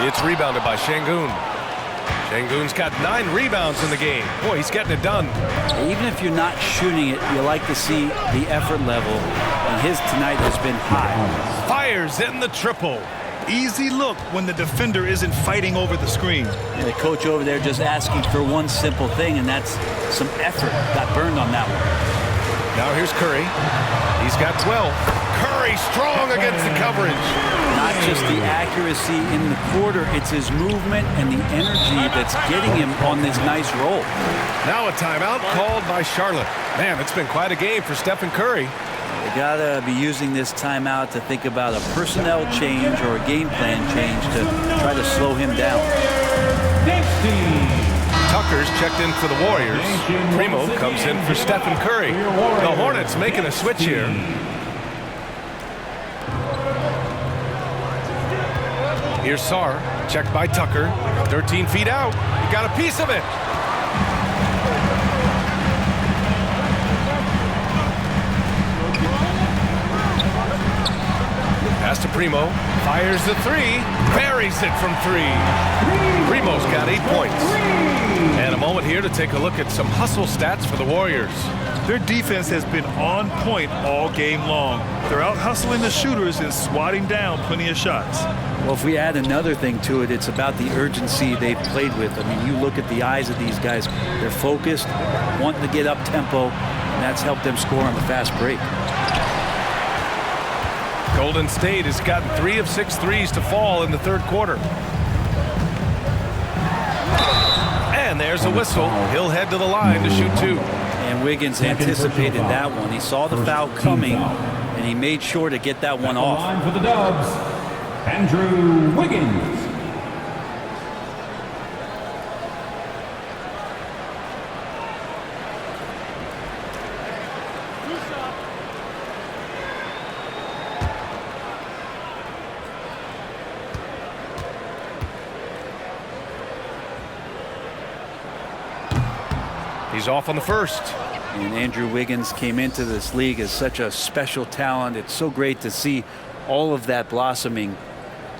S5: It's rebounded by Şengün. Şengün's got 9 rebounds in the game. Boy, he's getting it done.
S7: Even if you're not shooting it, you like to see the effort level, and his tonight has been high.
S5: Fires in the triple.
S6: Easy look when the defender isn't fighting over the screen.
S7: And the coach over there just asking for one simple thing, and that's some effort. Got burned on that one.
S5: Now here's Curry. He's got 12. Curry strong against the coverage.
S7: Not just the accuracy in the quarter, it's his movement and the energy that's getting him on this nice roll.
S5: Now a timeout called by Charlotte. Man, it's been quite a game for Stephen Curry.
S7: They gotta be using this timeout to think about a personnel change or a game plan change to try to slow him down.
S5: Tucker's checked in for the Warriors. Primo comes in for Stephen Curry. The Hornets making a switch here. Here's Sarr, checked by Tucker. 13 feet out. He got a piece of it. Pass to Primo. Fires the three. Buries it from three. Primo's got 8 points. And a moment here to take a look at some hustle stats for the Warriors.
S6: Their defense has been on point all game long. They're out hustling the shooters and swatting down plenty of shots.
S7: Well, if we add another thing to it, it's about the urgency they've played with. I mean, you look at the eyes of these guys. They're focused, wanting to get up tempo, and that's helped them score on the fast break.
S5: Golden State has gotten 3 of 6 threes to fall in the third quarter. And there's a whistle. He'll head to the line to shoot 2.
S7: And Wiggins anticipated that one. He saw the foul coming, and he made sure to get that one off.
S8: Line for the Dubs, Andrew Wiggins.
S5: He's off on the first.
S7: And Andrew Wiggins came into this league as such a special talent. It's so great to see all of that blossoming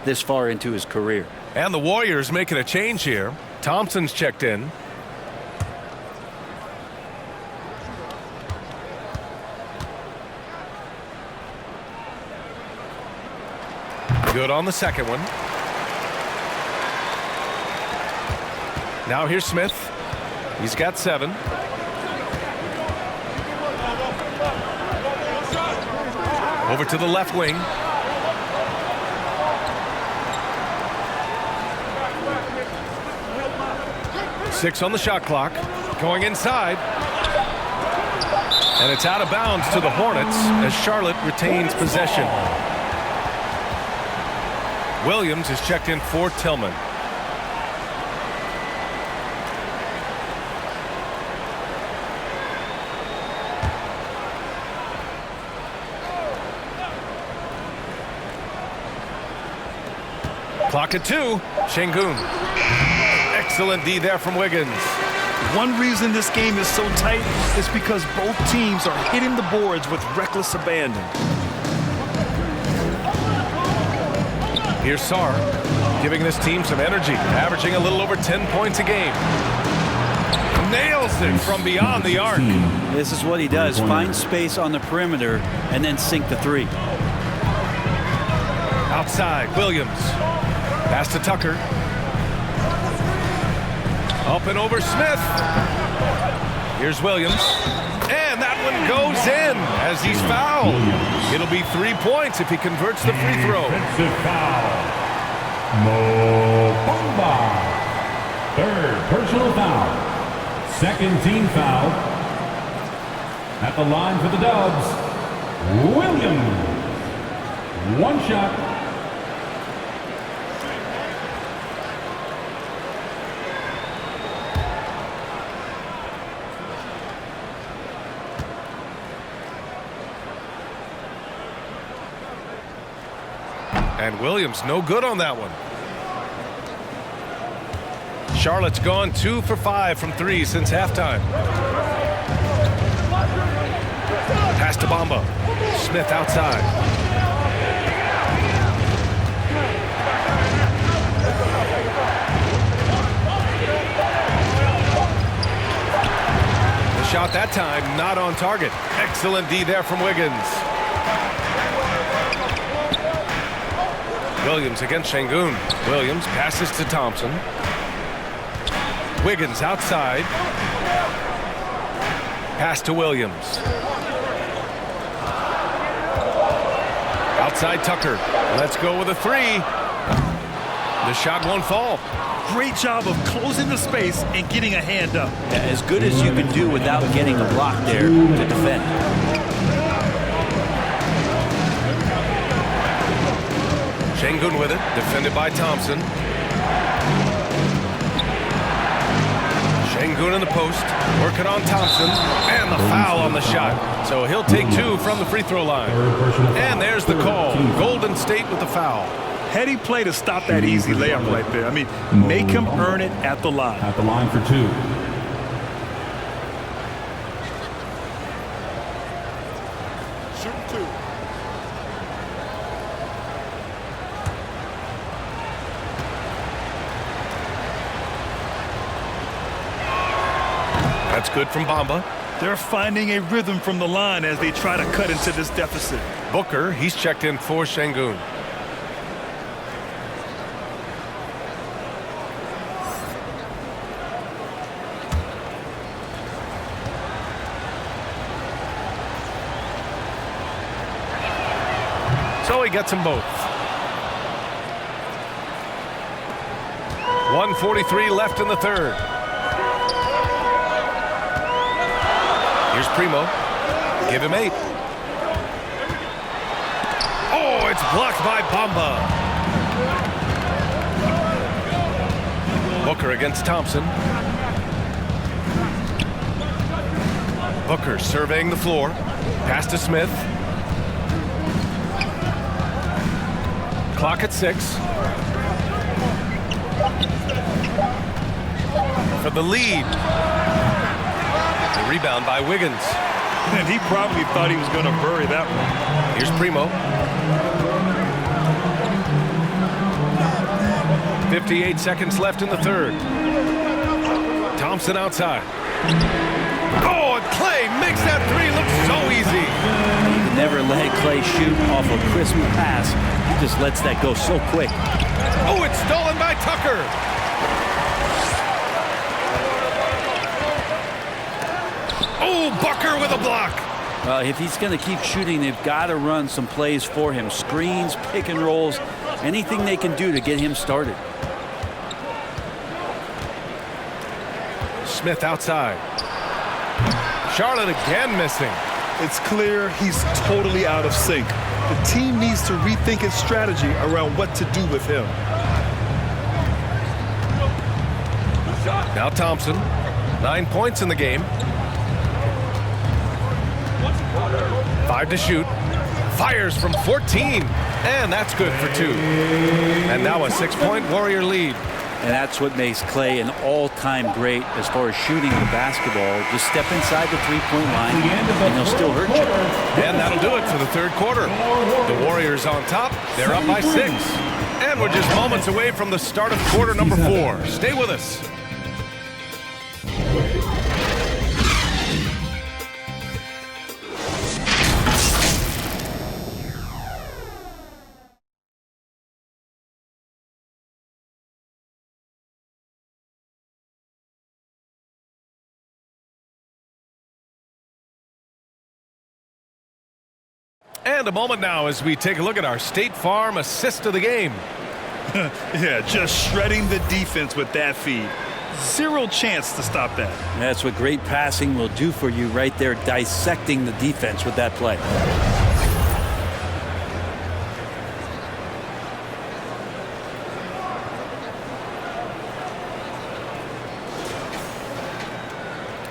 S7: this far into his career.
S5: And the Warriors making a change here. Thompson's checked in. Good on the second one. Now here's Smith. He's got 7. Over to the left wing. Six on the shot clock. Going inside. And it's out of bounds to the Hornets as Charlotte retains possession. Williams is checked in for Tillman. Clock at 2. Şengün. Excellent D there from Wiggins.
S6: One reason this game is so tight is because both teams are hitting the boards with reckless abandon.
S5: Here's Sarr, giving this team some energy, averaging a little over 10 points a game. Nails it from beyond the arc.
S7: This is what he does, find space on the perimeter and then sink the 3.
S5: Outside, Williams. Pass to Tucker. Up and over Smith. Here's Williams. And that one goes in as he's fouled. It'll be 3 points if he converts the free throw.
S8: Defensive foul. Mo Bamba. Third personal foul. Second team foul. At the line for the Dubs, Williams. One shot.
S5: And Williams no good on that one. Charlotte's gone 2 for 5 from 3 since halftime. Pass to Bamba. Smith outside. The shot that time not on target. Excellent D there from Wiggins. Williams against Şengün. Williams passes to Thompson. Wiggins outside. Pass to Williams. Outside Tucker. Let's go with a three. The shot won't fall.
S6: Great job of closing the space and getting a hand up.
S7: As good as you can do without getting a block there to defend.
S5: Şengün with it, defended by Thompson. Şengün in the post, working on Thompson, and the foul on the shot. So he'll take two from the free throw line. And there's the call. Golden State with the foul.
S6: Heady play to stop that easy layup right there. I mean, make him earn it at the line.
S8: At the line for two.
S3: Shooting two.
S5: That's good from Bamba.
S6: They're finding a rhythm from the line as they try to cut into this deficit.
S5: Booker, he's checked in for Şengün. So he gets them both. 1:43 left in the third. Here's Primo. Give him 8. Oh, it's blocked by Bamba. Booker against Thompson. Booker surveying the floor. Pass to Smith. Clock at 6. For the lead. The rebound by Wiggins.
S6: And he probably thought he was going to bury that one.
S5: Here's Primo. 58 seconds left in the third. Thompson outside. Oh, and Clay makes that three look so easy.
S7: You can never let Clay shoot off a crisp pass. He just lets that go so quick.
S5: Oh, it's stolen by Tucker. Oh, Booker with a block.
S7: If he's going to keep shooting, they've got to run some plays for him. Screens, pick and rolls, anything they can do to get him started.
S5: Smith outside. Charlotte again missing.
S6: It's clear he's totally out of sync. The team needs to rethink its strategy around what to do with him.
S5: Now Thompson, 9 points in the game. 5 to shoot. Fires from 14. And that's good for 2. And now a 6-point Warrior lead.
S7: And that's what makes Clay an all-time great as far as shooting the basketball. Just step inside the three-point line and he'll still hurt you.
S5: And that'll do it for the third quarter. The Warriors on top. They're up by 6. And we're just moments away from the start of quarter number 4. Stay with us. And a moment now as we take a look at our State Farm assist of the game.
S6: Yeah, just shredding the defense with that feed. Zero chance to stop that.
S7: That's what great passing will do for you right there, dissecting the defense with that play.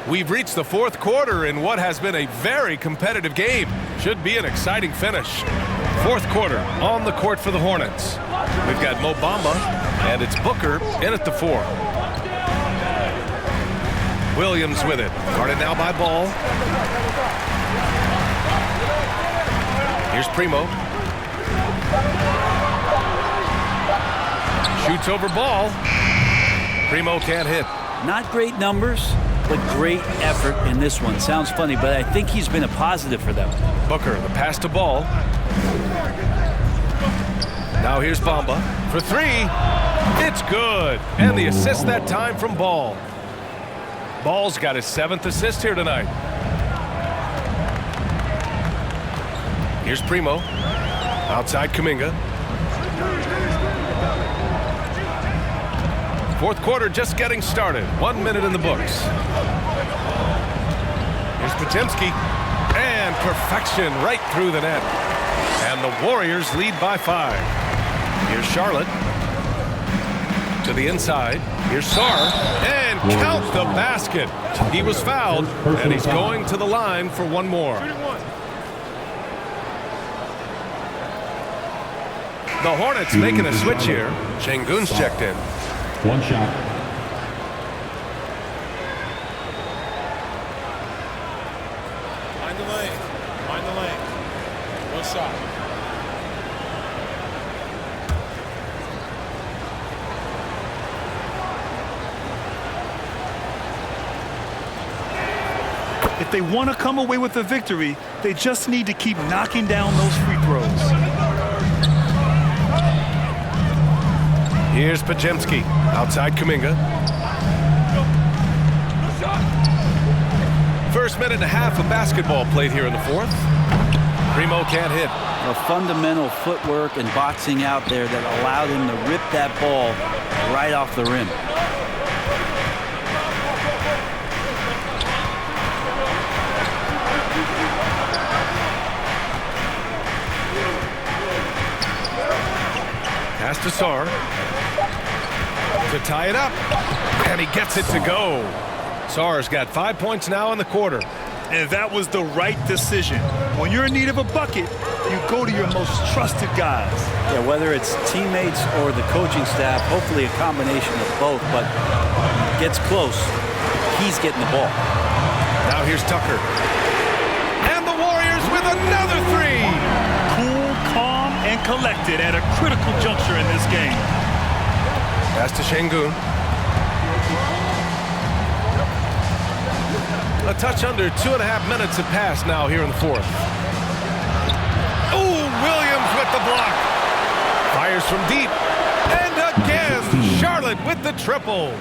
S5: We've reached the fourth quarter in what has been a very competitive game. Should be an exciting finish. Fourth quarter on the court for the Hornets. We've got Mo Bamba, and it's Booker in at the 4. Williams with it. Guarded now by Ball. Here's Primo. Shoots over Ball. Primo can't hit.
S7: Not great numbers, but great effort in this one. Sounds funny, but I think he's been a positive for them.
S5: Booker, the pass to Ball. Now here's Bamba for three. It's good. And the assist that time from Ball. Ball's got his 7th assist here tonight. Here's Primo. Outside Kuminga. Fourth quarter just getting started. 1 minute in the books. Here's Podziemski. And perfection right through the net. And the Warriors lead by 5. Here's Charlotte. To the inside. Here's Sarr. And count the basket. He was fouled. And he's going to the line for one more. The Hornets making a switch here. Şengün's checked in.
S8: One shot.
S3: Mind the lane. Mind the lane. One shot.
S6: If they want to come away with a victory, they just need to keep knocking down those free throws.
S5: Here's Podziemski. Outside Kuminga. First minute and a half of basketball played here in the fourth. Primo can't hit.
S7: A fundamental footwork and boxing out there that allowed him to rip that ball right off the rim.
S5: Pass to Sarr. To tie it up. And he gets it to go. Sarr's got 5 points now in the quarter.
S6: And that was the right decision. When you're in need of a bucket, you go to your most trusted guys.
S7: Yeah, whether it's teammates or the coaching staff, hopefully a combination of both, but gets close, he's getting the ball.
S5: Now here's Tucker. And the Warriors with another three.
S6: Cool, calm, and collected at a critical juncture in this game.
S5: Pass to Şengün. A touch under 2.5 minutes have passed now here in the fourth. Oh, Williams with the block. Fires from deep. And again, Charlotte with the triple.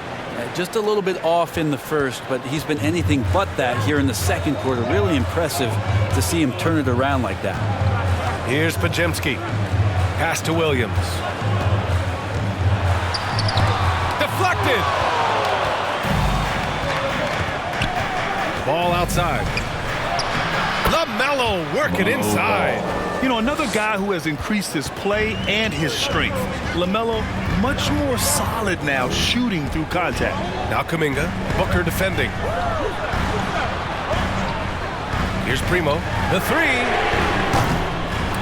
S7: Just a little bit off in the first, but he's been anything but that here in the second quarter. Really impressive to see him turn it around like that.
S5: Here's Podziemski. Pass to Williams. Deflected. Ball outside. LaMelo working inside.
S6: You know, another guy who has increased his play and his strength. LaMelo, much more solid now, shooting through contact.
S5: Now Kuminga, Booker defending. Here's Primo, the three.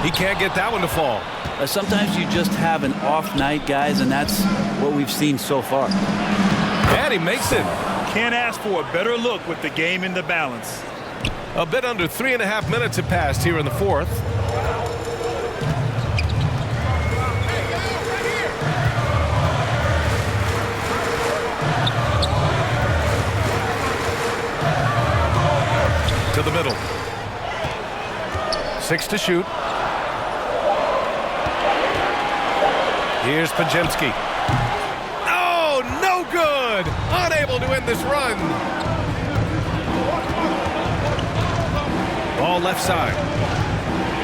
S5: He can't get that one to fall.
S7: Sometimes you just have an off night, guys, and that's what we've seen so far.
S5: And he makes it.
S6: Can't ask for a better look with the game in the balance.
S5: A bit under 3.5 minutes have passed here in the fourth. To the middle. 6 to shoot. Here's Podziemski. Oh, no good! Unable to end this run. Ball left side.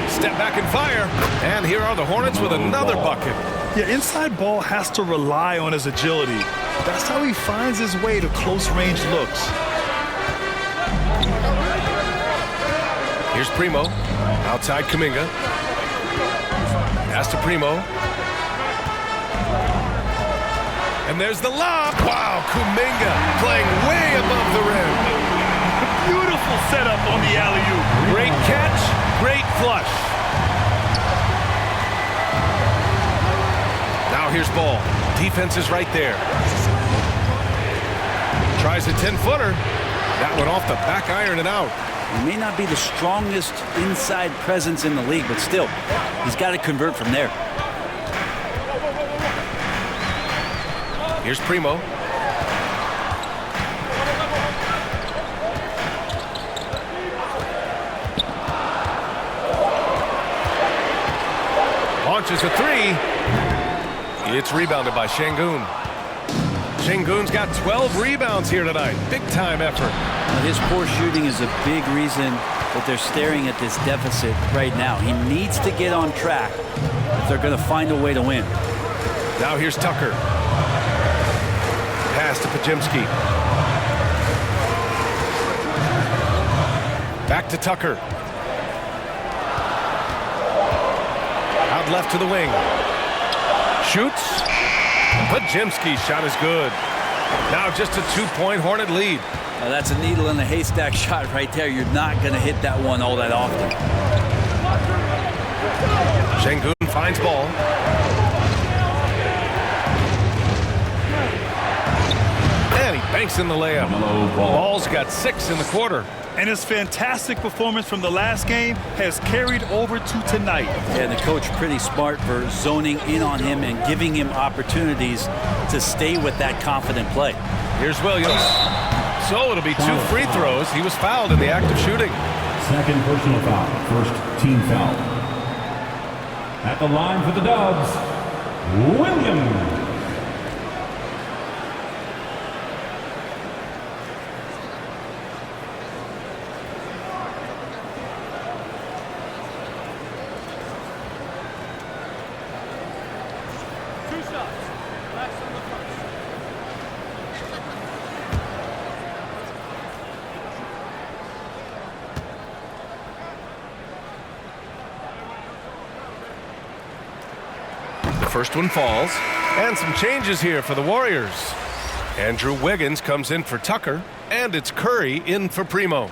S5: Step back and fire. And here are the Hornets with another bucket.
S6: Yeah, inside ball has to rely on his agility. That's how he finds his way to close-range looks.
S5: Here's Primo. Outside Kuminga. Pass to Primo. And there's the lob. Wow, Kuminga playing way above the rim.
S6: Beautiful setup on the alley-oop.
S5: Great catch, great flush. Now here's Ball. Defense is right there. Tries a 10-footer. That went off the back iron and out.
S7: He may not be the strongest inside presence in the league, but still, he's got to convert from there.
S5: Here's Primo. On launches a three. It's rebounded by Şengün. Şengün's got 12 rebounds here tonight. Big-time effort.
S7: His poor shooting is a big reason that they're staring at this deficit right now. He needs to get on track if they're going to find a way to win.
S5: Now here's Tucker. Pass to Podziemski. Back to Tucker. Out left to the wing. Shoots. Podziemski's shot is good. Now just a 2-point Hornet lead.
S7: Now that's a needle in the haystack shot right there. You're not going to hit that one all that often.
S5: Şengün finds ball. And he banks in the layup. Ball's got 6 in the quarter.
S6: And his fantastic performance from the last game has carried over to tonight.
S7: Yeah, the coach pretty smart for zoning in on him and giving him opportunities to stay with that confident play.
S5: Here's Williams. So it'll be 2 free throws. He was fouled in the act of shooting.
S8: Second personal foul. First team foul. At the line for the Dubs, Williams.
S5: First one falls. And some changes here for the Warriors. Andrew Wiggins comes in for Tucker. And it's Curry in for Primo.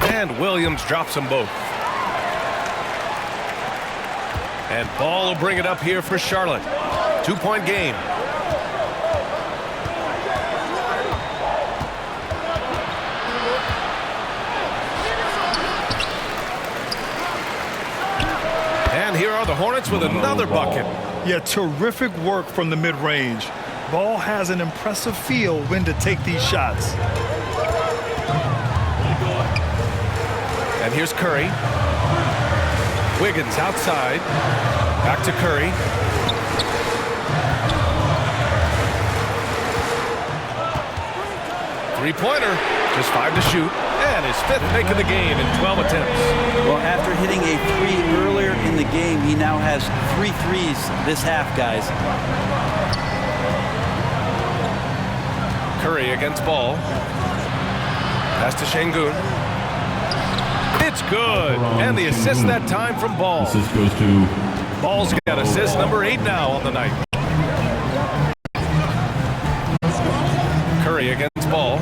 S5: And Williams drops them both. And Ball will bring it up here for Charlotte. 2-point game. And here are the Hornets with another bucket.
S6: Yeah, terrific work from the mid-range. Ball has an impressive feel when to take these shots.
S5: And here's Curry. Wiggins outside. Back to Curry. Three-pointer. Just 5 to shoot. And his 5th make of the game in 12 attempts.
S7: Well, after hitting a 3 earlier in the game, he now has 3 threes this half, guys.
S5: Curry against Ball. Pass to Şengün. It's good. And the assist that time from Ball.
S8: Assist goes to
S5: Ball's got assist number 8 now on the night. Curry against Ball.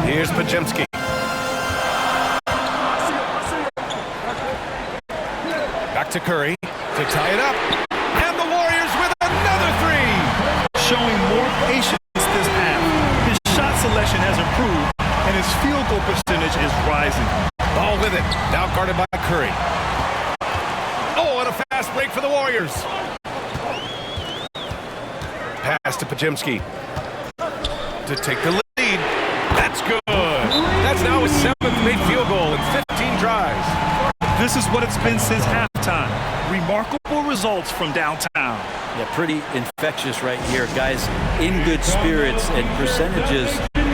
S5: Here's Podziemski. Back to Curry to tie it up. And the Warriors with another 3.
S6: Showing more patience this half. His shot selection has improved, and his field goal percentage is rising.
S5: Ball with it. Now guarded by Curry. Oh, and a fast break for the Warriors. Pass to Podziemski to take the lead. That's good. That's now his 7th made field goal in 15 drives.
S6: This is what it's been since halftime. Remarkable results from downtown.
S7: Yeah, pretty infectious right here. Guys in good spirits and percentages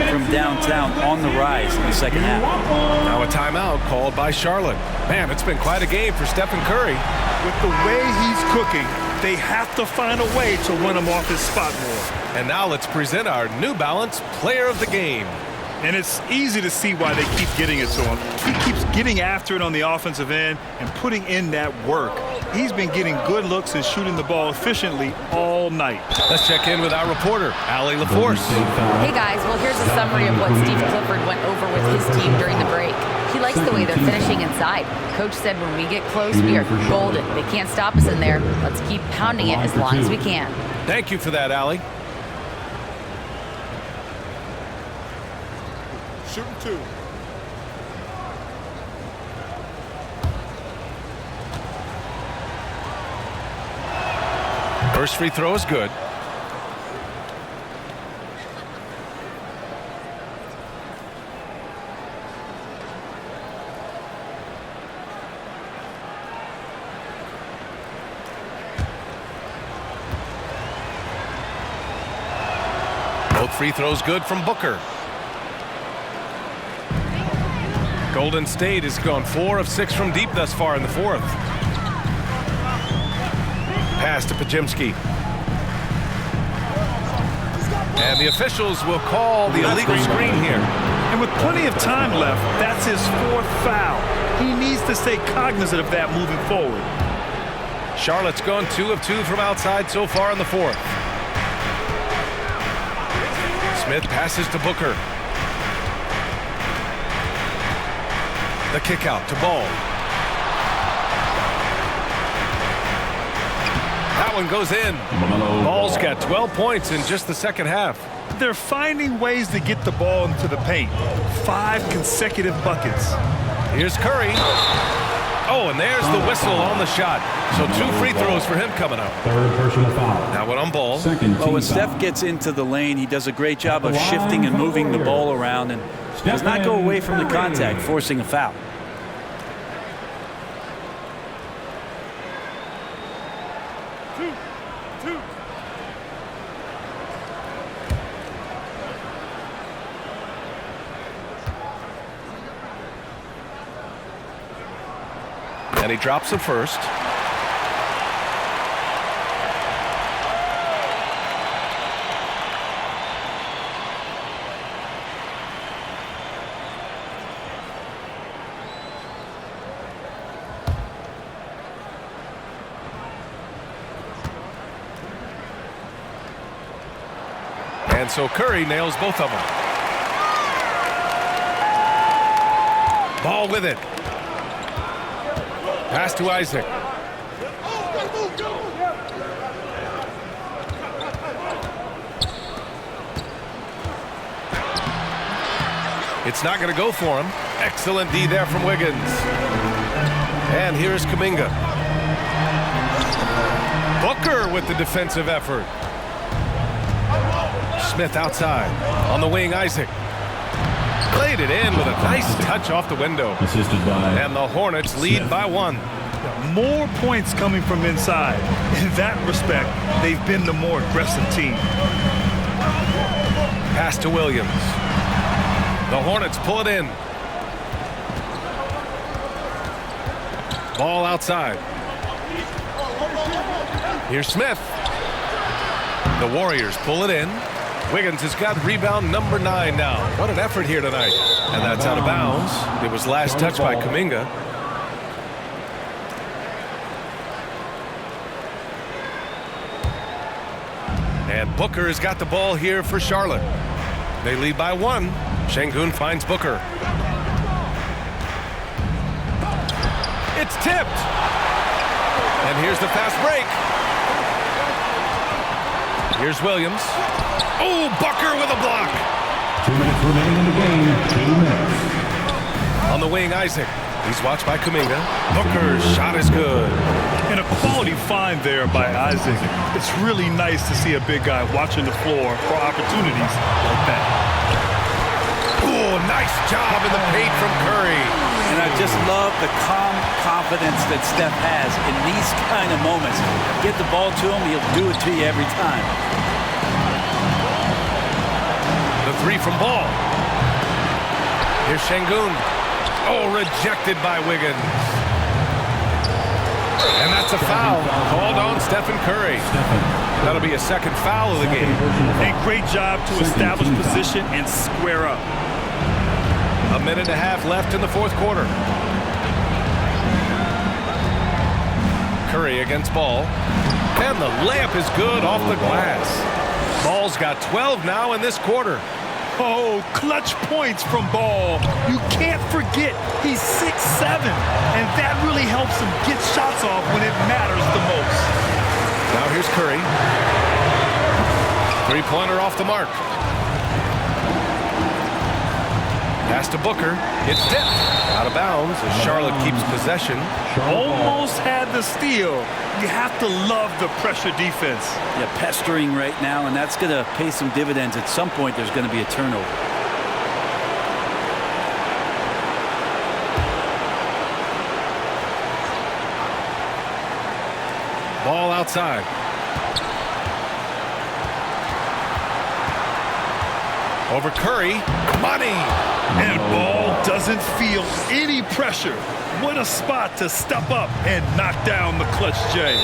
S7: from downtown on the rise in the second half.
S5: Now a timeout called by Charlotte. Man, it's been quite a game for Stephen Curry.
S6: With the way he's cooking, they have to find a way to run him off his spot more.
S5: And now let's present our New Balance Player of the Game.
S6: And it's easy to see why they keep getting it to him. He keeps getting after it on the offensive end and putting in that work. He's been getting good looks and shooting the ball efficiently all night.
S5: Let's check in with our reporter, Allie LaForce.
S1: Hey guys, well here's a summary of what Steve Clifford went over with his team during the break. He likes the way they're finishing inside. Coach said when we get close, we are golden. They can't stop us in there. Let's keep pounding it as long as we can.
S5: Thank you for that, Allie.
S11: Shooting 2.
S5: First free throw is good. Both free throws good from Booker. Golden State has gone 4 of 6 from deep thus far in the fourth. Pass to Pajimski. And the officials will call the illegal screen here.
S6: And with plenty of time left, that's his 4th foul. He needs to stay cognizant of that moving forward.
S5: Charlotte's gone 2 of 2 from outside so far in the fourth. Smith passes to Booker. The kick out to Ball. That one goes in. Ball's got 12 points in just the second half.
S6: They're finding ways to get the ball into the paint. 5 consecutive buckets.
S5: Here's Curry. Oh, and there's the whistle on the shot. So 2 free throws for him coming up.
S8: Third personal foul.
S5: Now one on Ball.
S7: When Steph gets into the lane, he does a great job of shifting and moving the ball around and does not go away from the contact, forcing a foul.
S5: And he drops it first. And so Curry nails both of them. Ball with it. Pass to Isaac. It's not going to go for him. Excellent D there from Wiggins. And here's Kuminga. Booker with the defensive effort. Smith outside. On the wing, Isaac. Played it in with a nice touch off the window.
S8: Assisted by.
S5: And the Hornets lead by 1.
S6: More points coming from inside. In that respect, they've been the more aggressive team.
S5: Pass to Williams. The Hornets pull it in. Ball outside. Here's Smith. The Warriors pull it in. Wiggins has got rebound number 9 now. What an effort here tonight. And that's out of bounds. It was last touched by Kuminga. And Booker has got the ball here for Charlotte. They lead by 1. Şengün finds Booker. It's tipped. And here's the fast break. Here's Williams. Oh, Booker with a block.
S8: 2 minutes remaining in the game. 2 minutes.
S5: On the wing, Isaac. He's watched by Kuminga. Booker's shot is good.
S6: And a quality find there by Isaac. It's really nice to see a big guy watching the floor for opportunities like that.
S5: Oh, nice job in the paint from Curry.
S7: And I just love the calm confidence that Steph has in these kind of moments. Get the ball to him, he'll do it to you every time.
S5: The 3 from Ball. Here's Şengün. Oh, rejected by Wiggins. And that's a foul. Called on Stephen Curry. That'll be a second foul of the game.
S6: A great job to establish position and square up.
S5: A minute and a half left in the fourth quarter. Curry against Ball. And the layup is good off the glass. Ball's got 12 now in this quarter.
S6: Oh, clutch points from Ball. You can't forget he's 6'7", and that really helps him get shots off when it matters the most.
S5: Now here's Curry. 3-pointer off the mark. Pass to Booker. It's tipped. Out of bounds as Charlotte keeps possession.
S6: Almost had the steal. You have to love the pressure defense.
S7: Yeah, pestering right now, and that's going to pay some dividends. At some point, there's going to be a turnover.
S5: Ball outside. Over Curry. Money.
S6: And Ball doesn't feel any pressure. What a spot to step up and knock down the clutch J.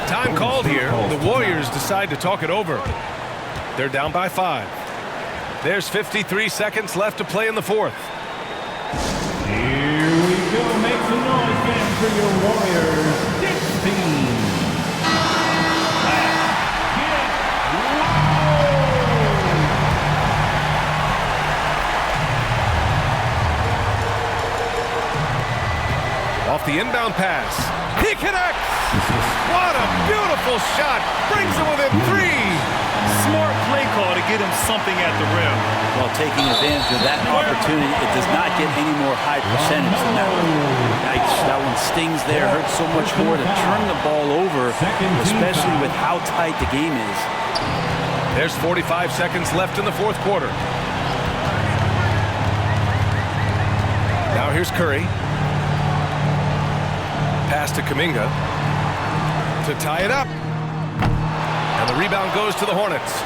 S5: Time called here. The Warriors decide to talk it over. They're down by 5. There's 53 seconds left to play in the fourth.
S8: Here we go. Make some noise, fans, for your Warriors. 16.
S5: Off the inbound pass. He connects. What a beautiful shot. Brings him within 3.
S6: Smart play call to get him something at the rim.
S7: While taking advantage of that opportunity, it does not get any more high percentage than that one. Yikes, that one stings there. Hurts so much more to turn the ball over, especially with how tight the game is.
S5: There's 45 seconds left in the fourth quarter. Now here's Curry. Pass to Kuminga to tie it up. And the rebound goes to the Hornets.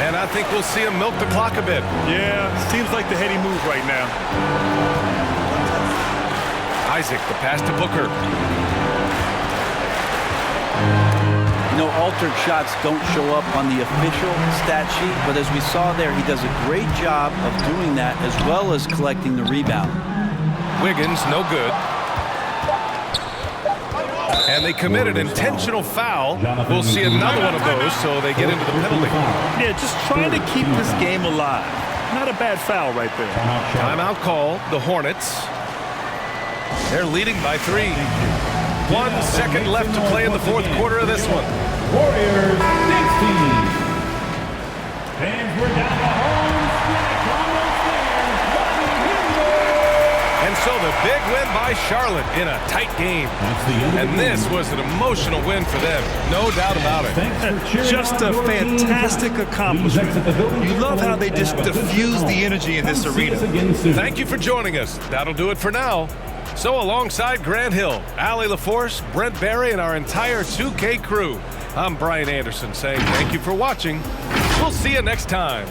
S5: And I think we'll see him milk the clock a bit.
S6: Yeah, seems like the heady move right now.
S5: Isaac, the pass to Booker.
S7: You know, altered shots don't show up on the official stat sheet, but as we saw there, he does a great job of doing that as well as collecting the rebound.
S5: Wiggins, no good. And they committed intentional foul. We'll see another one of those, so they get into the penalty.
S6: Yeah, just trying to keep this game alive. Not a bad foul right there.
S5: Timeout call, the Hornets. They're leading by 3. 1 second left to play in the fourth quarter of this one.
S8: Warriors 16. Fans, we're down the home stretch, almost there.
S5: And so the big win by Charlotte in a tight game. And this was an emotional win for them, no doubt about it.
S6: Just a fantastic accomplishment. You love how they just diffuse the energy in this arena.
S5: Thank you for joining us. That'll do it for now. So alongside Grant Hill, Allie LaForce, Brent Barry, and our entire 2K crew, I'm Brian Anderson saying thank you for watching. We'll see you next time.